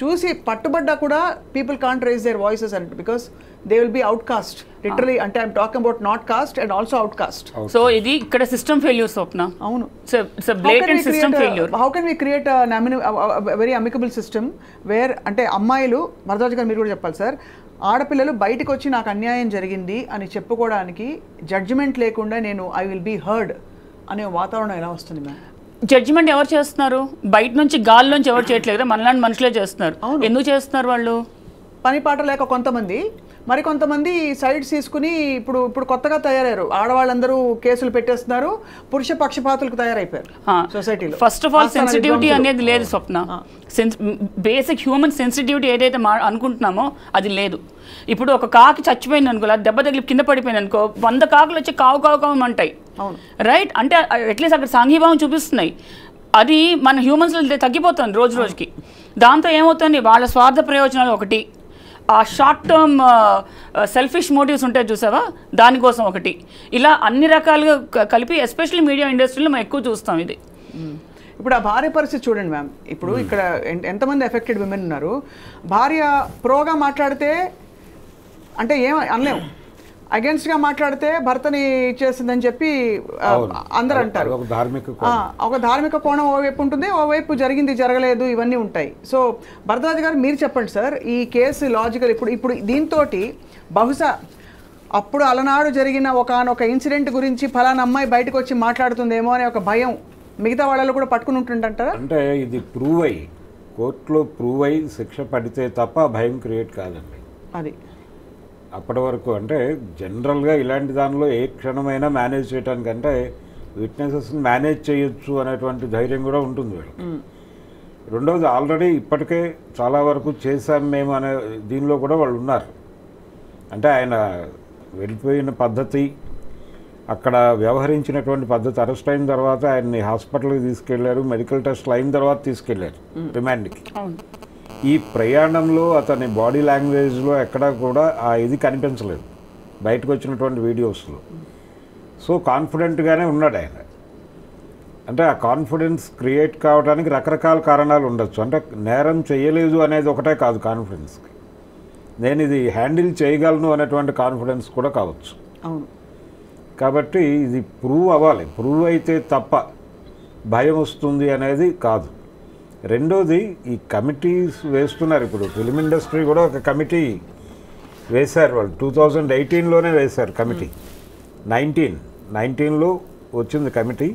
చూసి పట్టుబడ్డా కూడా people can't raise their voices and because they will be outcast literally. అంటే I'm talking about not caste and also outcast. So ఇది ఇక్కడ సిస్టమ్ ఫెయిల్యూర్ స్వప్న. అవును, it's a blatant system failure. How can we create very amicable system where అంటే అమ్మాయిలు, భరద్వాజ్ గారు మీరు కూడా చెప్పాలి సార్, ఆడపిల్లలు బయటకు వచ్చి నాకు అన్యాయం జరిగింది అని చెప్పుకోవడానికి జడ్జిమెంట్ లేకుండా నేను ఐ విల్ బీ హర్డ్ అనే వాతావరణం ఎలా వస్తుంది మ్యామ్? జడ్జిమెంట్ ఎవరు చేస్తున్నారు? బయట నుంచి గాల్లోంచి ఎవరు చేయట్లేదు, మనలాంటి మనుషులే చేస్తున్నారు. ఎందుకు చేస్తున్నారు వాళ్ళు? పని పాట లేక కొంతమంది, మరి కొంతమంది సైడ్స్ తీసుకుని ఇప్పుడు కొత్తగా తయారయ్యారు. ఆడవాళ్ళందరూ కేసులు పెట్టేస్తున్నారు, పురుష పక్షపాతులకు తయారైపోయారు సొసైటీలో. ఫస్ట్ ఆఫ్ ఆల్ సెన్సిటివిటీ అనేది లేదు స్వప్న. బేసిక్ హ్యూమన్ సెన్సిటివిటీ ఏదైతే అనుకుంటున్నామో అది లేదు. ఇప్పుడు ఒక కాకి చచ్చిపోయింది అనుకో, దెబ్బ తగిలి కింద పడిపోయింది అనుకో, 100 కాకులు వచ్చి కావు కావు కావు అంటాయి, రైట్? అంటే అట్లీస్ట్ అక్కడ సాంఘీభావం చూపిస్తున్నాయి. అది మన హ్యూమన్స్లో తగ్గిపోతుంది రోజు రోజుకి. దాంతో ఏమవుతుంది, వాళ్ళ స్వార్థ ప్రయోజనాలు ఒకటి, ఆ షార్ట్ టర్మ్ సెల్ఫిష్ మోటివ్స్ ఉంటాయి చూసావా, దానికోసం ఒకటి, ఇలా అన్ని రకాలుగా కలిపి ఎస్పెషల్లీ మీడియా ఇండస్ట్రీలో మనం ఎక్కువ చూస్తాం ఇది. ఇప్పుడు ఆ భార్య పరిస్థితి చూడండి మ్యామ్. ఇప్పుడు ఇక్కడ ఎంతమంది ఎఫెక్టెడ్ విమెన్ ఉన్నారు. భార్య ప్రోగా మాట్లాడితే అంటే ఏం అనలేము, అగేన్స్ట్గా మాట్లాడితే భర్తని ఇచ్చేసిందని చెప్పి అందరు అంటారు. ఒక ధార్మిక కోణం ఓవైపు ఉంటుంది, ఓవైపు జరిగింది జరగలేదు ఇవన్నీ ఉంటాయి. సో భరద్వాజ్ గారు మీరు చెప్పండి సార్, ఈ కేసు లాజికల్ ఇప్పుడు దీంతో బహుశా అప్పుడు అలనాడు జరిగిన ఒక ఇన్సిడెంట్ గురించి ఫలానా అమ్మాయి బయటకు వచ్చి మాట్లాడుతుందేమో అనే ఒక భయం మిగతా వాళ్ళలో కూడా పట్టుకుని ఉంటుందంటారా? అంటే ఇది ప్రూవ్ అయ్యి కోర్టులో ప్రూవ్ అయ్యి శిక్ష పడితే తప్ప భయం క్రియేట్ కాదండి. అది అప్పటి వరకు అంటే జనరల్గా ఇలాంటి దానిలో ఏ క్షణమైనా మేనేజ్ చేయడానికంటే విట్నెసెస్ని మేనేజ్ చేయొచ్చు అనేటువంటి ధైర్యం కూడా ఉంటుంది వీళ్ళకి. రెండవది ఆల్రెడీ ఇప్పటికే చాలా వరకు చేశాం మేము అనే దీనిలో కూడా వాళ్ళు ఉన్నారు. అంటే ఆయన వెళ్ళిపోయిన పద్ధతి, అక్కడ వ్యవహరించినటువంటి పద్ధతి, అరెస్ట్ అయిన తర్వాత ఆయన్ని హాస్పిటల్కి తీసుకెళ్లారు, మెడికల్ టెస్ట్లు అయిన తర్వాత తీసుకెళ్లారు రిమాండ్కి. ఈ ప్రయాణంలో అతని బాడీ లాంగ్వేజ్లో ఎక్కడా కూడా ఆ ఇది కనిపించలేదు బయటకు వచ్చినటువంటి వీడియోస్లో. సో కాన్ఫిడెంట్గానే ఉన్నాడు ఆయన. అంటే ఆ కాన్ఫిడెన్స్ క్రియేట్ కావడానికి రకరకాల కారణాలు ఉండొచ్చు. అంటే నేరం చేయలేదు అనేది ఒకటే కాదు కాన్ఫిడెన్స్కి, నేను ఇది హ్యాండిల్ చేయగలను అనేటువంటి కాన్ఫిడెన్స్ కూడా కావచ్చు. అవును. కాబట్టి ఇది ప్రూవ్ అవ్వాలి. ప్రూవ్ అయితే తప్ప భయం వస్తుంది అనేది కాదు. రెండోది, ఈ కమిటీస్ వేస్తున్నారు. ఇప్పుడు ఫిలిం ఇండస్ట్రీ కూడా ఒక కమిటీ వేశారు వాళ్ళు. 2018లోనే వేశారు కమిటీ. 19లో వచ్చింది కమిటీ.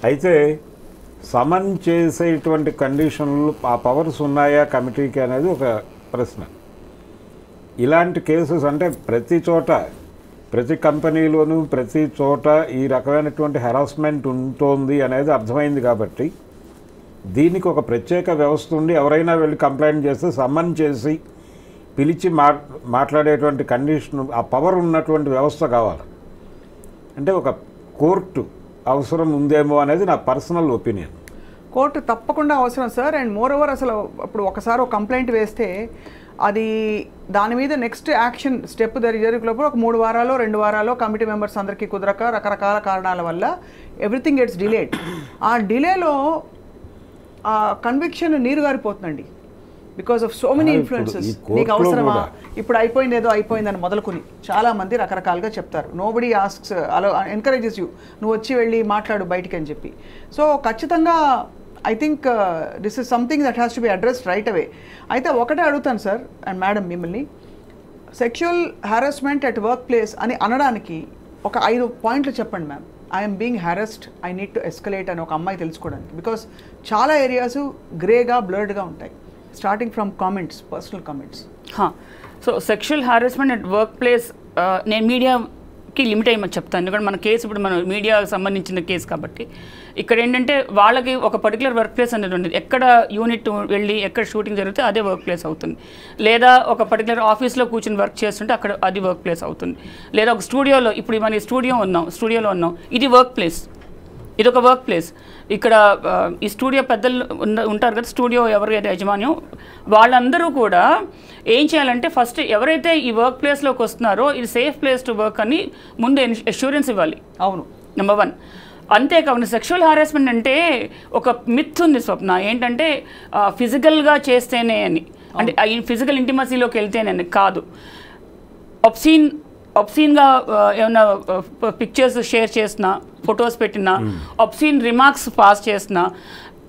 అయితే సమన్ చేసేటువంటి కండిషన్లు, ఆ పవర్స్ ఉన్నాయా కమిటీకి అనేది ఒక ప్రశ్న. ఇలాంటి కేసెస్ అంటే ప్రతి చోట, ప్రతి కంపెనీలోనూ ప్రతి చోట ఈ రకమైనటువంటి హెరాస్మెంట్ ఉంటుంది అనేది అర్థమైంది. కాబట్టి దీనికి ఒక ప్రత్యేక వ్యవస్థ ఉండి ఎవరైనా వెళ్ళి కంప్లైంట్ చేస్తే సమ్మన్ చేసి పిలిచి మాట్లాడేటువంటి కండిషన్, ఆ పవర్ ఉన్నటువంటి వ్యవస్థ కావాలి. అంటే ఒక కోర్టు అవసరం ఉందేమో అనేది నా పర్సనల్ ఒపీనియన్. కోర్టు తప్పకుండా అవసరం సార్. అండ్ మోర్ ఓవర్ అసలు ఇప్పుడు ఒకసారి ఒక కంప్లైంట్ వేస్తే అది దాని మీద నెక్స్ట్ యాక్షన్ స్టెప్ జరిగేలోపు ఒక 3 వారాలు 2 వారాలు కమిటీ మెంబర్స్ అందరికీ కుదరక రకరకాల కారణాల వల్ల ఎవ్రీథింగ్ గెట్స్ డిలేడ్. ఆ డిలేలో ఆ కన్విక్షన్ నీరు గారిపోతుందండి. Because of so many influences. నీకు అవసరమా, ఇప్పుడు అయిపోయింది ఏదో అయిపోయిందని మొదలుకుని చాలామంది రకరకాలుగా చెప్తారు. నోబడీ ఆస్క్స్, అలా ఎంకరేజెస్ యూ, నువ్వు వచ్చి వెళ్ళి మాట్లాడు బయటికి అని చెప్పి. సో ఖచ్చితంగా I think this is something that has to be addressed right away. అయితే ఒకటే అడుగుతాను సార్ అండ్ మేడం మిమ్మల్ని, sexual harassment at workplace అని అనడానికి ఒక 5 పాయింట్లు చెప్పండి ma'am. I'm being harassed, I need to escalate అని ఒక అమ్మాయి తెలుసుకోవడానికి. బికాస్ చాలా ఏరియాస్ గ్రేగా బ్లర్డ్గా ఉంటాయి, starting from comments, personal comments. So sexual harassment at work place నేను మీడియాకి లిమిట్ అయ్యమని చెప్తాను. ఎందుకంటే మన కేసు ఇప్పుడు మన మీడియాకి సంబంధించిన కేసు కాబట్టి ఇక్కడ ఏంటంటే వాళ్ళకి ఒక పర్టికులర్ వర్క్ ప్లేస్ అనేది ఉండేది. ఎక్కడ యూనిట్ వెళ్ళి ఎక్కడ షూటింగ్ జరిగితే అదే వర్క్ ప్లేస్ అవుతుంది. లేదా ఒక పర్టికులర్ ఆఫీస్లో కూర్చొని వర్క్ చేస్తుంటే అక్కడ అది వర్క్ ప్లేస్ అవుతుంది. లేదా ఒక స్టూడియోలో, ఇప్పుడు మన స్టూడియోలో ఉన్నాం, ఇది వర్క్ ప్లేస్, ఇది ఒక వర్క్ ప్లేస్. ఇక్కడ ఈ స్టూడియో పెద్దలు ఉంటారు కదా, స్టూడియో ఎవరైతే యజమాన్యం, వాళ్ళందరూ కూడా ఏం చేయాలంటే ఫస్ట్ ఎవరైతే ఈ వర్క్ ప్లేస్లోకి వస్తున్నారో ఇది సేఫ్ ప్లేస్ టు వర్క్ అని ముందు అష్యూరెన్స్ ఇవ్వాలి. అవును, నెంబర్ 1. అంతేకాకుండా సెక్షువల్ హారాస్మెంట్ అంటే ఒక మిత్ ఉంది స్వప్న, ఏంటంటే ఫిజికల్గా చేస్తేనే అని, అంటే ఫిజికల్ ఇంటిమసీలోకి వెళ్తేనే అని కాదు. ఒబ్సీన్గా ఏమైనా పిక్చర్స్ షేర్ చేసినా, ఫొటోస్ పెట్టినా, ఒబ్సీన్ రిమార్క్స్ పాస్ చేసినా,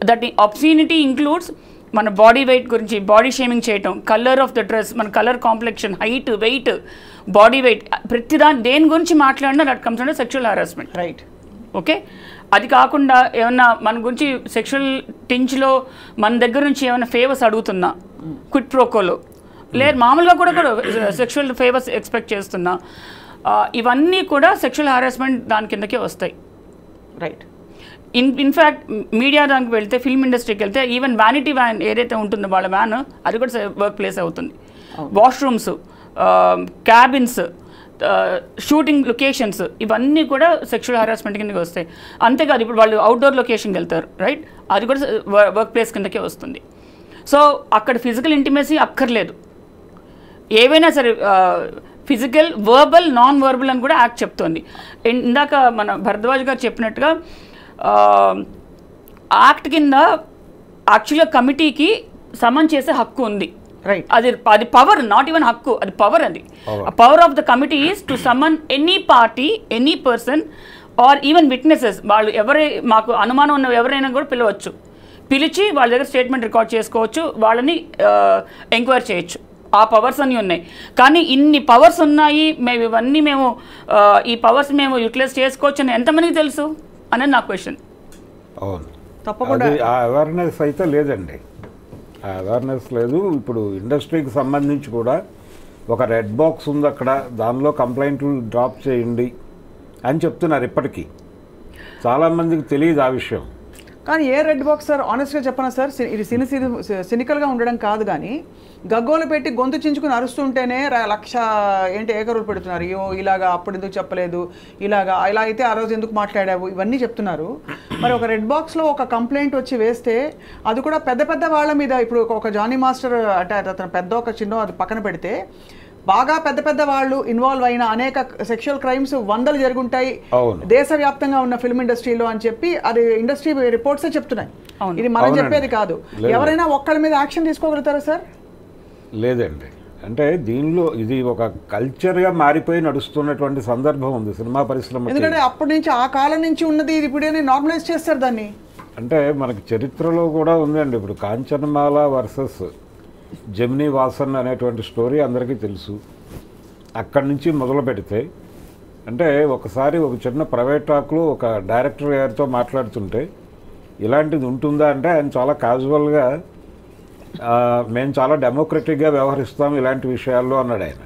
దట్ ఒబ్సీనిటీ ఇంక్లూడ్స్ మన బాడీ వెయిట్ గురించి బాడీ షేమింగ్ చేయటం, కలర్ ఆఫ్ ద డ్రెస్, మన colour complexion, height, weight, body weight, దేని గురించి మాట్లాడినా that comes under sexual harassment. Right. Okay. అది కాకుండా ఏమన్నా మన గురించి సెక్షువల్ టించ్లో మన దగ్గర నుంచి ఏమైనా ఫేవర్స్ అడుగుతున్నా, క్విట్ ప్రోకోలో, లేదు మామూలుగా కూడా సెక్షువల్ ఫేవర్స్ ఎక్స్పెక్ట్ చేస్తున్నా, ఇవన్నీ కూడా సెక్షువల్ హారాస్మెంట్ దాని కిందకే వస్తాయి. రైట్. ఇన్ఫ్యాక్ట్ మీడియా దానికి వెళ్తే, ఫిల్మ్ ఇండస్ట్రీకి వెళ్తే ఈవెన్ వ్యానిటీ వ్యాన్ ఏదైతే ఉంటుందో వాళ్ళ వ్యాన్, అది కూడా వర్క్ ప్లేస్ అవుతుంది. వాష్రూమ్స్, క్యాబిన్స్, షూటింగ్ లొకేషన్స్, ఇవన్నీ కూడా సెక్షువల్ హారాస్మెంట్ కిందకి వస్తాయి. అంతేకాదు ఇప్పుడు వాళ్ళు అవుట్డోర్ లొకేషన్కి వెళ్తారు, రైట్, అది కూడా వర్క్ ప్లేస్ కిందకే వస్తుంది. సో అక్కడ ఫిజికల్ ఇంటిమసీ అక్కర్లేదు, ఏవైనా సరే ఫిజికల్, వర్బల్, నాన్ వర్బల్ అని కూడా యాక్ట్ చెప్తోంది. ఇందాక మన భరద్వాజ్ గారు చెప్పినట్టుగా యాక్ట్ కింద యాక్చువల్గా కమిటీకి సమన్ చేసే హక్కు ఉంది. రైట్. అది పవర్, నాట్ ఈవెన్ హక్కు, అది పవర్. అది power of the committee is to summon any party, any person or even witnesses. వాళ్ళు మాకు అనుమానం ఉన్న ఎవరైనా కూడా పిలవచ్చు, పిలిచి వాళ్ళ దగ్గర స్టేట్మెంట్ రికార్డ్ చేసుకోవచ్చు, వాళ్ళని ఎంక్వైరీ చేయొచ్చు. ఆ పవర్స్ అన్నీ ఉన్నాయి. కానీ ఇన్ని పవర్స్ ఉన్నాయి, మేము ఈ పవర్స్ మేము యూటిలైజ్ చేసుకోవచ్చు అని ఎంతమందికి తెలుసు అనేది నా క్వశ్చన్. అవును, తప్పకుండా ఆ అవేర్నెస్ అయితే లేదండి, ఆ అవేర్నెస్ లేదు. ఇప్పుడు ఇండస్ట్రీకి సంబంధించి కూడా ఒక రెడ్ బాక్స్ ఉంది అక్కడ, దానిలో కంప్లైంట్లు డ్రాప్ చేయండి అని చెప్తున్నారు ఇప్పటికీ. చాలామందికి తెలియదు ఆ విషయం. కానీ ఏ రెడ్ బాక్స్ సార్, ఆనెస్ట్గా చెప్పనా సార్, ఇది సినికల్గా ఉండడం కాదు, కానీ గగ్గోలు పెట్టి గొంతు చించుకుని అరుస్తుంటేనే 1,00,000 ఏకరులు పెడుతున్నారు. అయ్యో ఇలాగా అప్పుడు ఎందుకు చెప్పలేదు, ఇలా అయితే ఆ రోజు ఎందుకు మాట్లాడావు, ఇవన్నీ చెప్తున్నారు. మరి ఒక రెడ్ బాక్స్లో ఒక కంప్లైంట్ వచ్చి వేస్తే అది కూడా పెద్ద వాళ్ళ మీద, ఇప్పుడు ఒక జానీ మాస్టర్ అంటే అతను పెద్ద ఒక చిన్న అది పక్కన పెడితే బాగా పెద్ద వాళ్ళు ఇన్వాల్వ్ అయిన అనేక సెక్షువల్ క్రైమ్స్ 100 జరుగుంటాయి దేశవ్యాప్తంగా ఉన్న ఫిల్మ్ ఇండస్ట్రీలో అని చెప్పి అది ఇండస్ట్రీ రిపోర్ట్సే చెప్తున్నాయి. ఇది మనం చెప్పేది కాదు. ఎవరైనా ఒక్కళ్ళ మీద యాక్షన్ తీసుకోగలుగుతారా సార్? లేదండి. అంటే దీనిలో ఇది ఒక కల్చర్గా మారిపోయి నడుస్తున్నటువంటి సందర్భం ఉంది సినిమా పరిశ్రమ. ఎందుకంటే అప్పటి నుంచి ఆ కాలం నుంచి ఉన్నది ఇది ఇప్పుడే నార్మలైజ్ చేస్తారు దాన్ని. అంటే మనకి చరిత్రలో కూడా ఉందండి. ఇప్పుడు కాంచనమాల వర్సెస్ జెమినీ వాసన్ అనేటువంటి స్టోరీ అందరికీ తెలుసు. అక్కడి నుంచి మొదలు పెడితే అంటే ఒకసారి ఒక చిన్న ప్రైవేట్ టాక్లో ఒక డైరెక్టర్ గారితో మాట్లాడుతుంటే ఇలాంటిది ఉంటుందా అంటే ఆయన చాలా క్యాజువల్గా మేము చాలా డెమోక్రటిక్గా వ్యవహరిస్తాం ఇలాంటి విషయాల్లో అన్నాడు ఆయన.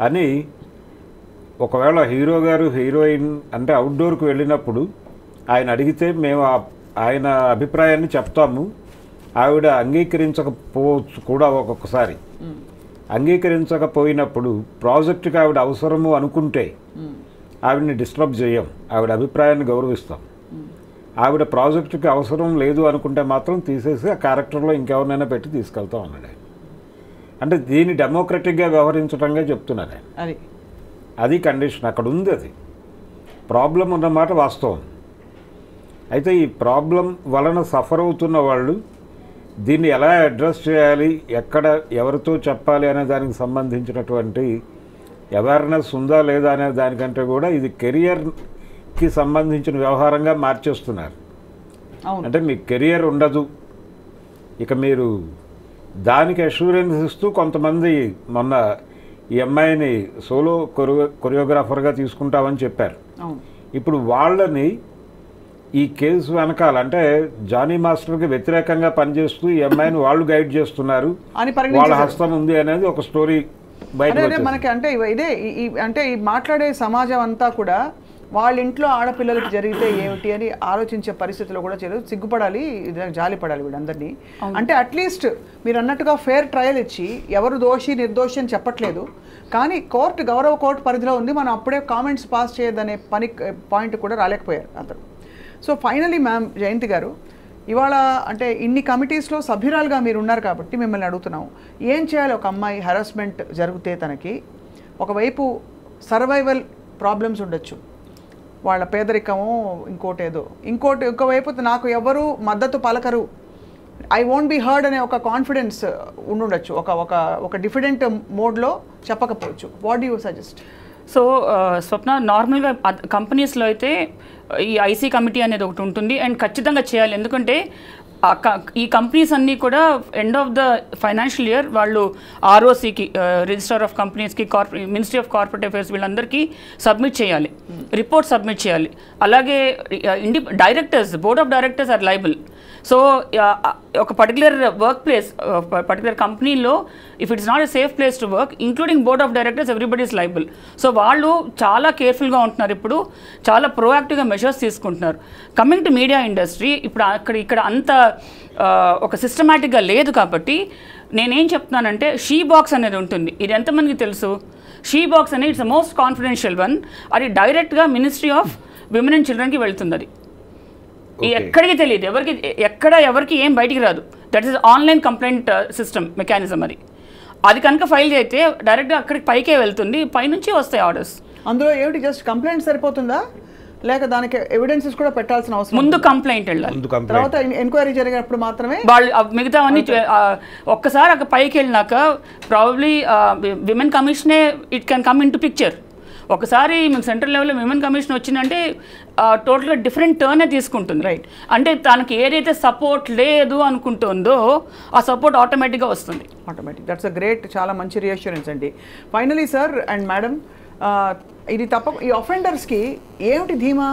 అని ఒకవేళ హీరో గారు హీరోయిన్ అంటే అవుట్డోర్కి వెళ్ళినప్పుడు ఆయన అడిగితే మేము ఆయన అభిప్రాయాన్ని చెప్తాము, ఆవిడ అంగీకరించకపోవచ్చు కూడా. ఒక్కొక్కసారి అంగీకరించకపోయినప్పుడు ప్రాజెక్టుకి ఆవిడ అవసరము అనుకుంటే ఆవిడని డిస్టర్బ్ చేయం, ఆవిడ అభిప్రాయాన్ని గౌరవిస్తాం. ఆవిడ ప్రాజెక్టుకి అవసరం లేదు అనుకుంటే మాత్రం తీసేసి ఆ క్యారెక్టర్లో ఇంకెవరినైనా పెట్టి తీసుకెళ్తాం అన్నాడు ఆయన. అంటే దీన్ని డెమోక్రటిక్గా వ్యవహరించడంగా చెప్తున్నారు ఆయన. అది కండిషన్ అక్కడ ఉంది. అది ప్రాబ్లం ఉన్నమాట వాస్తవం. అయితే ఈ ప్రాబ్లం వలన సఫర్ అవుతున్న వాళ్ళు దీన్ని ఎలా అడ్రస్ చేయాలి, ఎక్కడ ఎవరితో చెప్పాలి అనే దానికి సంబంధించినటువంటి అవేర్నెస్ ఉందా లేదా అనే దానికంటే కూడా ఇది కెరియర్కి సంబంధించిన వ్యవహారంగా మార్చేస్తున్నారు. అంటే మీ కెరియర్ ఉండదు, ఇక మీరు దానికి అష్యూరెన్స్ ఇస్తూ కొంతమంది మొన్న ఈ అమ్మాయిని సోలో కొరియోగ్రాఫర్గా తీసుకుంటామని చెప్పారు. ఇప్పుడు వాళ్ళని ఈ కేసు వెనకాల అంటే జానీ మాస్టర్కి వ్యతిరేకంగా పనిచేస్తూ ఈ అమ్మాయిని వాళ్ళు గైడ్ చేస్తున్నారు, వాళ్ళ హస్తం ఉంది అనేది ఒక స్టోరీ బయట మనకి. అంటే ఇదే అంటే ఈ మాట్లాడే సమాజం అంతా కూడా వాళ్ళ ఇంట్లో ఆడపిల్లలకి జరిగితే ఏమిటి అని ఆలోచించే పరిస్థితిలో కూడా సిగ్గుపడాలి, జాలిపడాలి వీళ్ళందరినీ. అంటే అట్లీస్ట్ మీరు అన్నట్టుగా ఫేర్ ట్రయల్ ఇచ్చి ఎవరు దోషి నిర్దోషి అని చెప్పట్లేదు, కానీ గౌరవ కోర్టు పరిధిలో ఉంది, మనం అప్పుడే కామెంట్స్ పాస్ చేయదనే పాయింట్ కూడా రాలేకపోయారు అతను. సో ఫైనలీ మ్యామ్ జయంతి గారు, ఇవాళ అంటే ఇన్ని కమిటీస్లో సభ్యురాలుగా మీరు ఉన్నారు కాబట్టి మిమ్మల్ని అడుగుతున్నాం, ఏం చేయాలి ఒక అమ్మాయి హెరాస్మెంట్ జరిగితే? తనకి ఒకవైపు సర్వైవల్ ప్రాబ్లమ్స్ ఉండొచ్చు, వాళ్ళ పేదరికము ఇంకోవైపు నాకు ఎవరు మద్దతు పలకరు, ఐ వోంట్ బి హర్డ్ అనే ఒక కాన్ఫిడెన్స్ ఉండొచ్చు, ఒక డిఫరెంట్ మోడ్లో చెప్పకపోవచ్చు. What do you suggest? So Swapna, నార్మల్గా కంపెనీస్లో అయితే ఈ ఐసీ కమిటీ అనేది ఒకటి ఉంటుంది అండ్ ఖచ్చితంగా చేయాలి. ఎందుకంటే ఈ కంపెనీస్ అన్నీ కూడా end of the financial year వాళ్ళు ఆర్ఓసికి, రిజిస్టర్ ఆఫ్ కంపెనీస్కి, మినిస్ట్రీ ఆఫ్ కార్పొరేట్ అఫైర్స్ వీళ్ళందరికీ సబ్మిట్ చేయాలి, రిపోర్ట్ సబ్మిట్ చేయాలి. అలాగే directors, board of directors are liable. So ఒక పర్టికులర్ వర్క్ ప్లేస్, పర్టికులర్ కంపెనీలో if it's not a safe place to work, including board of directors, everybody is liable. So వాళ్ళు చాలా కేర్ఫుల్గా ఉంటున్నారు, ఇప్పుడు చాలా ప్రోయాక్టివ్గా మెజర్స్ తీసుకుంటున్నారు. కమింగ్ టు మీడియా ఇండస్ట్రీ, ఇప్పుడు ఇక్కడ అంత ఒక సిస్టమాటిక్గా లేదు కాబట్టి నేనేం చెప్తున్నానంటే షీ బాక్స్ అనేది ఉంటుంది. ఇది ఎంతమందికి తెలుసు? షీ బాక్స్ అనేది it's the most confidential one. అది డైరెక్ట్గా మినిస్ట్రీ ఆఫ్ విమెన్ అండ్ చిల్డ్రన్కి వెళ్తుంది. అది ఎక్కడికి తెలియదు, ఎవరికి ఏం బయటికి రాదు. That is online complaint system mechanism. అది కనుక ఫైల్ చేస్తే డైరెక్ట్గా అక్కడికి పైకే వెళ్తుంది, పైనుంచి వస్తాయి ఆర్డర్స్. అందులో ఏమిటి జస్ట్ కంప్లైంట్ సరిపోతుందా, లేక దానికి ఎవిడెన్సెస్ కూడా పెట్టాల్సిన అవసరం? ముందు కంప్లైంట్ వెళ్ళాలి, తర్వాత ఎంక్వైరీ జరిగినప్పుడు మాత్రమే వాళ్ళు మిగతావన్నీ. ఒక్కసారి అక్కడ పైకి వెళ్ళినాక ప్రాబబ్లీ విమెన్ కమిషనే it can come into picture. ఒకసారి మీకు సెంట్రల్ లెవెల్లో విమెన్ కమిషన్ వచ్చిందంటే టోటల్గా డిఫరెంట్ టర్నే తీసుకుంటుంది. రైట్, అంటే తనకి ఏదైతే సపోర్ట్ లేదు అనుకుంటుందో ఆ సపోర్ట్ ఆటోమేటిక్గా వస్తుంది. దట్స్ అ గ్రేట్, చాలా మంచి రియాష్యూరెన్స్ అండి. ఫైనలీ సార్ అండ్ మేడం, ఇది ఈ అఫెండర్స్కి ఏమిటి ధీమా?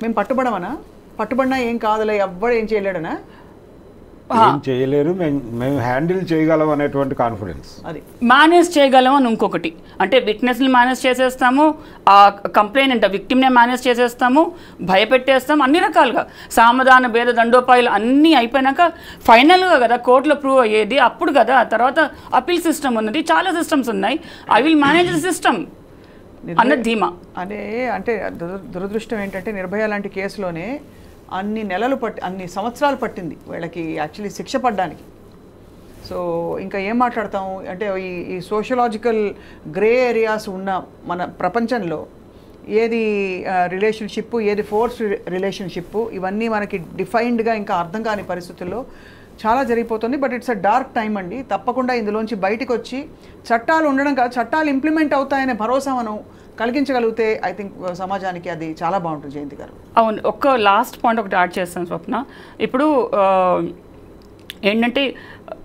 మేము పట్టుబడమనా? పట్టుబడినా ఏం కాదులే, ఎవ్వడు ఏం చేయలేడనా? ఏం చేయలేరు, మేము హ్యాండిల్ చేయగలం అనేటువంటి కాన్ఫిడెన్స్. అది మేనేజ్ చేయగలం అని ఇంకొకటి, అంటే విట్నెస్ని మేనేజ్ చేసేస్తాము, ఆ కంప్లైంట్ విక్టిమ్నే మేనేజ్ చేసేస్తాము, భయపెట్టేస్తాము, అన్ని రకాలుగా సామధాన భేద దండోపాయాలు అన్నీ అయిపోయినాక ఫైనల్గా కదా కోర్టులో ప్రూవ్ అయ్యేది, అప్పుడు కదా. తర్వాత అపీల్ సిస్టమ్ ఉన్నది, చాలా సిస్టమ్స్ ఉన్నాయి. I will manage the system అన్న ధీమా. అంటే దురదృష్టం ఏంటంటే నిర్భయ లాంటి కేసులోనే అన్ని సంవత్సరాలు పట్టింది వీళ్ళకి యాక్చువల్లీ శిక్ష పడ్డానికి. సో ఇంకా ఏం మాట్లాడతాం అంటే ఈ సోషలాజికల్ గ్రే ఏరియాస్ ఉన్న మన ప్రపంచంలో ఏది రిలేషన్షిప్, ఏది ఫోర్స్ రిలేషన్షిప్, ఇవన్నీ మనకి డిఫైన్డ్గా ఇంకా అర్థం కాని పరిస్థితుల్లో చాలా జరిగిపోతుంది. But it's a dark time అండి. తప్పకుండా ఇందులోంచి బయటకు వచ్చి చట్టాలు ఉండడం కాదు, చట్టాలు ఇంప్లిమెంట్ అవుతాయనే భరోసా మనం కలిగించగలిగితే ఐ థింక్ సమాజానికి అది చాలా బాగుంటుంది. జయంతి గారు, అవును, ఒక్క లాస్ట్ పాయింట్ ఒకటి యాడ్ చేస్తాను స్వప్న. ఇప్పుడు ఏంటంటే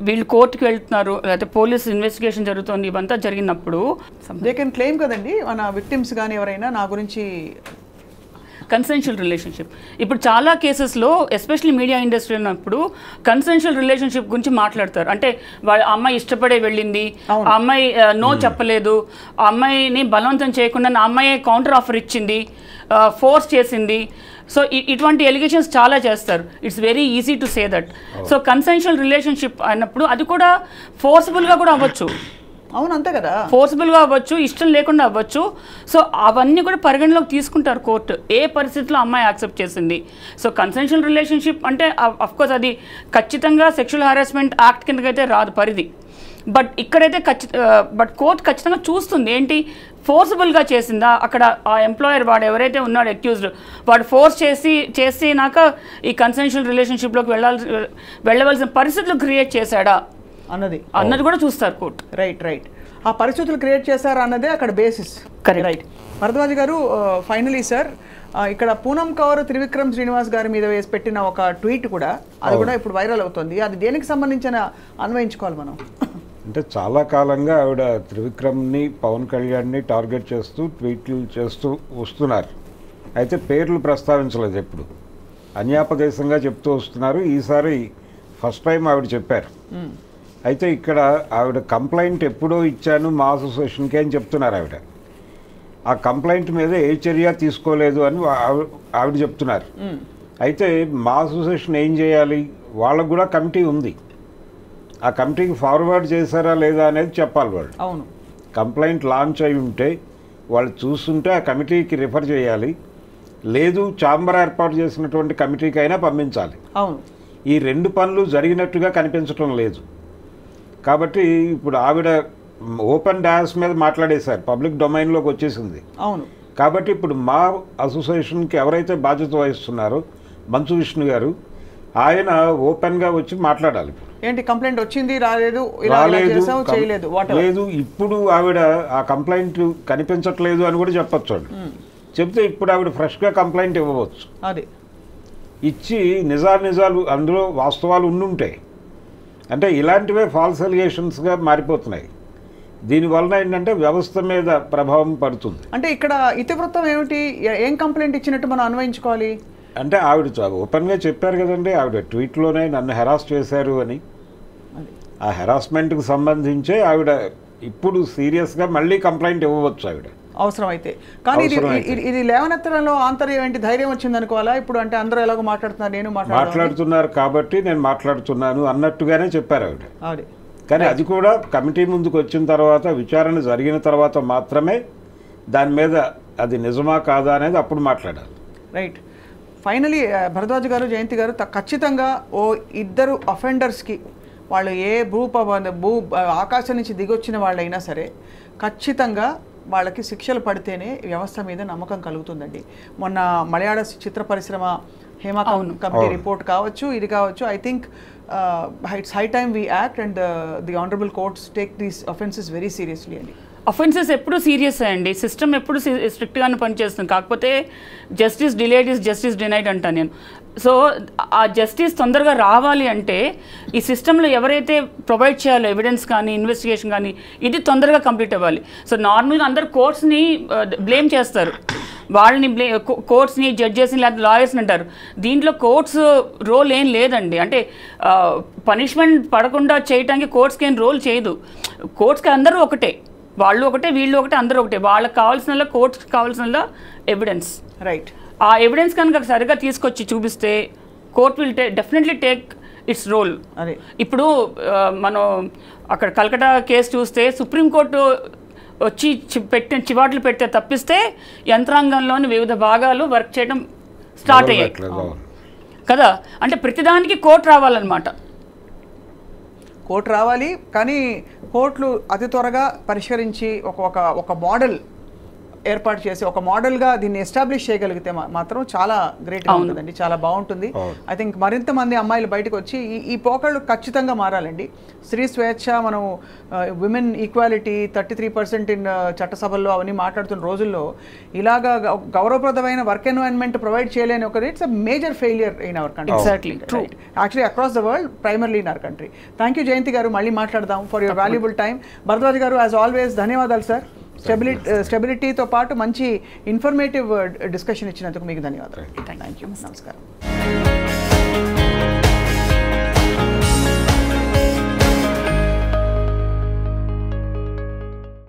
వీళ్ళు కోర్టుకి వెళ్తున్నారు, లేకపోతే పోలీస్ ఇన్వెస్టిగేషన్ జరుగుతుంది, ఇవంతా జరిగినప్పుడు దే కెన్ క్లెయిమ్ కదండి మన విక్టిమ్స్ కానీ ఎవరైనా నా గురించి కన్సెన్షువల్ రిలేషన్షిప్. ఇప్పుడు చాలా కేసెస్లో ఎస్పెషల్లీ మీడియా ఇండస్ట్రీ ఉన్నప్పుడు కన్సెన్షువల్ రిలేషన్షిప్ గురించి మాట్లాడతారు. అంటే వాళ్ళ అమ్మాయి ఇష్టపడే వెళ్ళింది, ఆ అమ్మాయి నో చెప్పలేదు, ఆ అమ్మాయిని బలవంతం చేయకుండా నా అమ్మాయి కౌంటర్ ఆఫర్ ఇచ్చింది, ఫోర్స్ చేసింది. సో ఇటువంటి ఎలిగేషన్స్ చాలా చేస్తారు. It's very easy to say that. So consensual relationship అన్నప్పుడు అది కూడా ఫోర్స్ఫుల్గా కూడా అవ్వచ్చు. అవును, అంతే కదా, ఫోర్స్ఫుల్గా అవ్వచ్చు, ఇష్టం లేకుండా అవ్వచ్చు. సో అవన్నీ కూడా పరిగణలోకి తీసుకుంటారు కోర్టు, ఏ పరిస్థితిలో అమ్మాయి యాక్సెప్ట్ చేసింది. సో కన్సెన్షువల్ రిలేషన్షిప్ అంటే అఫ్కోర్స్ అది ఖచ్చితంగా సెక్షువల్ హారాస్మెంట్ యాక్ట్ కిందకైతే రాదు పరిధి. బట్ ఇక్కడైతే బట్ కోర్టు ఖచ్చితంగా చూస్తుంది ఏంటి ఫోర్స్ఫుల్గా చేసిందా, అక్కడ ఆ ఎంప్లాయర్ వాడు ఎవరైతే ఉన్నాడో అక్యూజ్డ్ వాడు ఫోర్స్ చేసినాక ఈ కన్సెన్షువల్ రిలేషన్షిప్లోకి వెళ్ళవలసిన పరిస్థితులు క్రియేట్ చేశాడా అన్నది కూడా చూస్తారు కోర్టు. రైట్ ఆ పరిస్థితులు క్రియేట్ చేశారా అన్నదే అక్కడ బేసిస్. రైట్ భరద్వాజ్ గారు, ఫైనలీ సార్ ఇక్కడ పూనం కౌర్ త్రివిక్రమ్ శ్రీనివాస్ గారి మీద వేసి పెట్టిన ఒక ట్వీట్ కూడా అది కూడా ఇప్పుడు వైరల్ అవుతుంది. అది దేనికి సంబంధించిన అన్వయించుకోవాలి మనం? అంటే చాలా కాలంగా ఆవిడ త్రివిక్రమ్ని పవన్ కళ్యాణ్ని టార్గెట్ చేస్తూ ట్వీట్లు చేస్తూ వస్తున్నారు. అయితే పేర్లు ప్రస్తావించలేదు, ఎప్పుడు అన్యాపదేశంగా చెప్తూ వస్తున్నారు. ఈసారి ఫస్ట్ టైం ఆవిడ చెప్పారు. అయితే ఇక్కడ ఆవిడ కంప్లైంట్ ఎప్పుడో ఇచ్చాను మా అసోసియేషన్కి అని చెప్తున్నారు ఆవిడ. ఆ కంప్లైంట్ మీద ఏ చర్య తీసుకోలేదు అని ఆవిడ చెప్తున్నారు. అయితే మా అసోసియేషన్ ఏం చేయాలి, వాళ్ళకు కూడా కమిటీ ఉంది, ఆ కమిటీకి ఫార్వర్డ్ చేశారా లేదా అనేది చెప్పాలి వాళ్ళు. అవును, కంప్లైంట్ లాంచ్ అయి ఉంటే వాళ్ళు చూస్తుంటే ఆ కమిటీకి రిఫర్ చేయాలి, లేదు ఛాంబర్ ఏర్పాటు చేసినటువంటి కమిటీకి అయినా పంపించాలి. అవును, ఈ రెండు పనులు జరిగినట్టుగా కనిపించడం లేదు. కాబట్టి ఇప్పుడు ఆవిడ ఓపెన్ డాన్స్ మీద మాట్లాడేశారు, పబ్లిక్ డొమైన్లోకి వచ్చేసింది. అవును, కాబట్టి ఇప్పుడు మా అసోసియేషన్కి ఎవరైతే బాధ్యత వహిస్తున్నారో మంచు విష్ణు గారు, ఆయన ఓపెన్గా వచ్చి మాట్లాడాలి. ఏంటి కంప్లైంట్ వచ్చింది, రాలేదు, లేదు, ఇప్పుడు ఆవిడ ఆ కంప్లైంట్ కనిపించట్లేదు అని కూడా చెప్పచ్చు. చెప్తే ఇప్పుడు ఆవిడ ఫ్రెష్గా కంప్లైంట్ ఇవ్వవచ్చు. అది ఇచ్చి నిజాలు అందులో వాస్తవాలు ఉండుంటాయి. అంటే ఇలాంటివే ఫాల్స్ అలిగేషన్స్గా మారిపోతున్నాయి. దీనివలన ఏంటంటే వ్యవస్థ మీద ప్రభావం పడుతుంది. అంటే ఇక్కడ ఇతివృత్తం ఏమిటి, ఏం కంప్లైంట్ ఇచ్చినట్టు మనం అన్వయించుకోవాలి? అంటే ఆవిడ ఓపెన్గా చెప్పారు కదండి, ఆవిడ ట్వీట్లోనే నన్ను హెరాస్ చేశారు అని. ఆ హెరాస్మెంట్కి సంబంధించే ఆవిడ ఇప్పుడు సీరియస్గా మళ్ళీ కంప్లైంట్ ఇవ్వవచ్చు ఆవిడ అవసరమైతే. కానీ ఇది లేవనెత్తడంలో ఆంతర్యం ఏంటి, ధైర్యం వచ్చింది అనుకోవాలా ఇప్పుడు? అంటే అందరూ ఎలాగో మాట్లాడుతున్నారు, నేను మాట్లాడుతున్నారు కాబట్టి నేను మాట్లాడుతున్నాను అన్నట్టుగానే చెప్పారు ఆవిడ. కానీ అది కూడా కమిటీ ముందుకు వచ్చిన తర్వాత, విచారణ జరిగిన తర్వాత మాత్రమే దాని మీద అది నిజమా కాదా అనేది అప్పుడు మాట్లాడాలి. రైట్. ఫైనలీ భరద్వాజ్ గారు, జయంతి గారు, ఖచ్చితంగా ఇద్దరు అఫెండర్స్కి వాళ్ళు ఏ ఆకాశం నుంచి దిగొచ్చిన వాళ్ళైనా సరే ఖచ్చితంగా వాళ్ళకి శిక్షలు పడితేనే వ్యవస్థ మీద నమ్మకం కలుగుతుందండి. మొన్న మలయాళ చిత్ర పరిశ్రమ హేమ కమిటీ రిపోర్ట్ కావచ్చు, ఇది కావచ్చు, I think it's high time we act and the honourable courts take these offences very seriously అండి. అఫెన్సెస్ ఎప్పుడు సీరియస్ అండి, సిస్టమ్ ఎప్పుడు స్ట్రిక్ట్గానే పనిచేస్తుంది. కాకపోతే justice delayed is justice denied అంటాను నేను. సో ఆ జస్టిస్ తొందరగా రావాలి అంటే ఈ సిస్టంలో ఎవరైతే ప్రొవైడ్ చేయాలో ఎవిడెన్స్ కానీ ఇన్వెస్టిగేషన్ కానీ ఇది తొందరగా కంప్లీట్ అవ్వాలి. సో నార్మల్గా అందరు కోర్ట్స్ని బ్లేమ్ చేస్తారు, వాళ్ళని కోర్ట్స్ని జడ్జెస్ని లేదా లాయర్స్ని అంటారు. దీంట్లో కోర్ట్స్ రోల్ ఏం లేదండి. అంటే పనిష్మెంట్ పడకుండా చేయడానికి కోర్ట్స్కి ఏం రోల్ చేయదు. కోర్ట్స్కి అందరూ ఒకటే, వాళ్ళు ఒకటే, వీళ్ళు ఒకటే, అందరూ ఒకటే. వాళ్ళకి కావాల్సిన కోర్ట్స్కి కావాల్సిన ఎవిడెన్స్. రైట్. ఆ ఎవిడెన్స్ కనుక సరిగా తీసుకొచ్చి చూపిస్తే court will definitely take its role. అదే ఇప్పుడు మనం అక్కడ కల్కటా కేసు చూస్తే సుప్రీంకోర్టు వచ్చి చివాట్లు పెడితే తప్పిస్తే యంత్రాంగంలోని వివిధ భాగాలు వర్క్ చేయడం స్టార్ట్ అయ్యాయి కదా. అంటే ప్రతిదానికి కోర్టు రావాలన్నమాట. కోర్టు రావాలి, కానీ కోర్టులు అతి త్వరగా పరిష్కరించి ఒక మోడల్ ఏర్పాటు చేసి ఒక మోడల్గా దీన్ని ఎస్టాబ్లిష్ చేయగలిగితే మాత్రం చాలా గ్రేట్గా ఉంటుందండి, చాలా బాగుంటుంది. ఐ థింక్ మరింత మంది అమ్మాయిలు బయటకు వచ్చి ఈ పోకళ్ళు ఖచ్చితంగా మారాలండి. స్త్రీ స్వేచ్ఛ, మనం విమెన్ ఈక్వాలిటీ 33% ఇన్ చట్టసభల్లో అవన్నీ మాట్లాడుతున్న రోజుల్లో ఇలాగా గౌరవప్రదమైన వర్క్ ఎన్వైరన్మెంట్ ప్రొవైడ్ చేయలేని ఒకటి it's a major failure in our country. Exactly, true. Actually across the world, primarily in our country. Thank you Jayanthi garu, మళ్ళీ మాట్లాడదాం for your valuable time. Bharadwaj garu, as always ధన్యవాదాలు సార్. స్టెబిలిటీతో పాటు మంచి ఇన్ఫర్మేటివ్ డిస్కషన్ ఇచ్చినందుకు మీకు ధన్యవాదాలు. Thank you. నమస్కారం.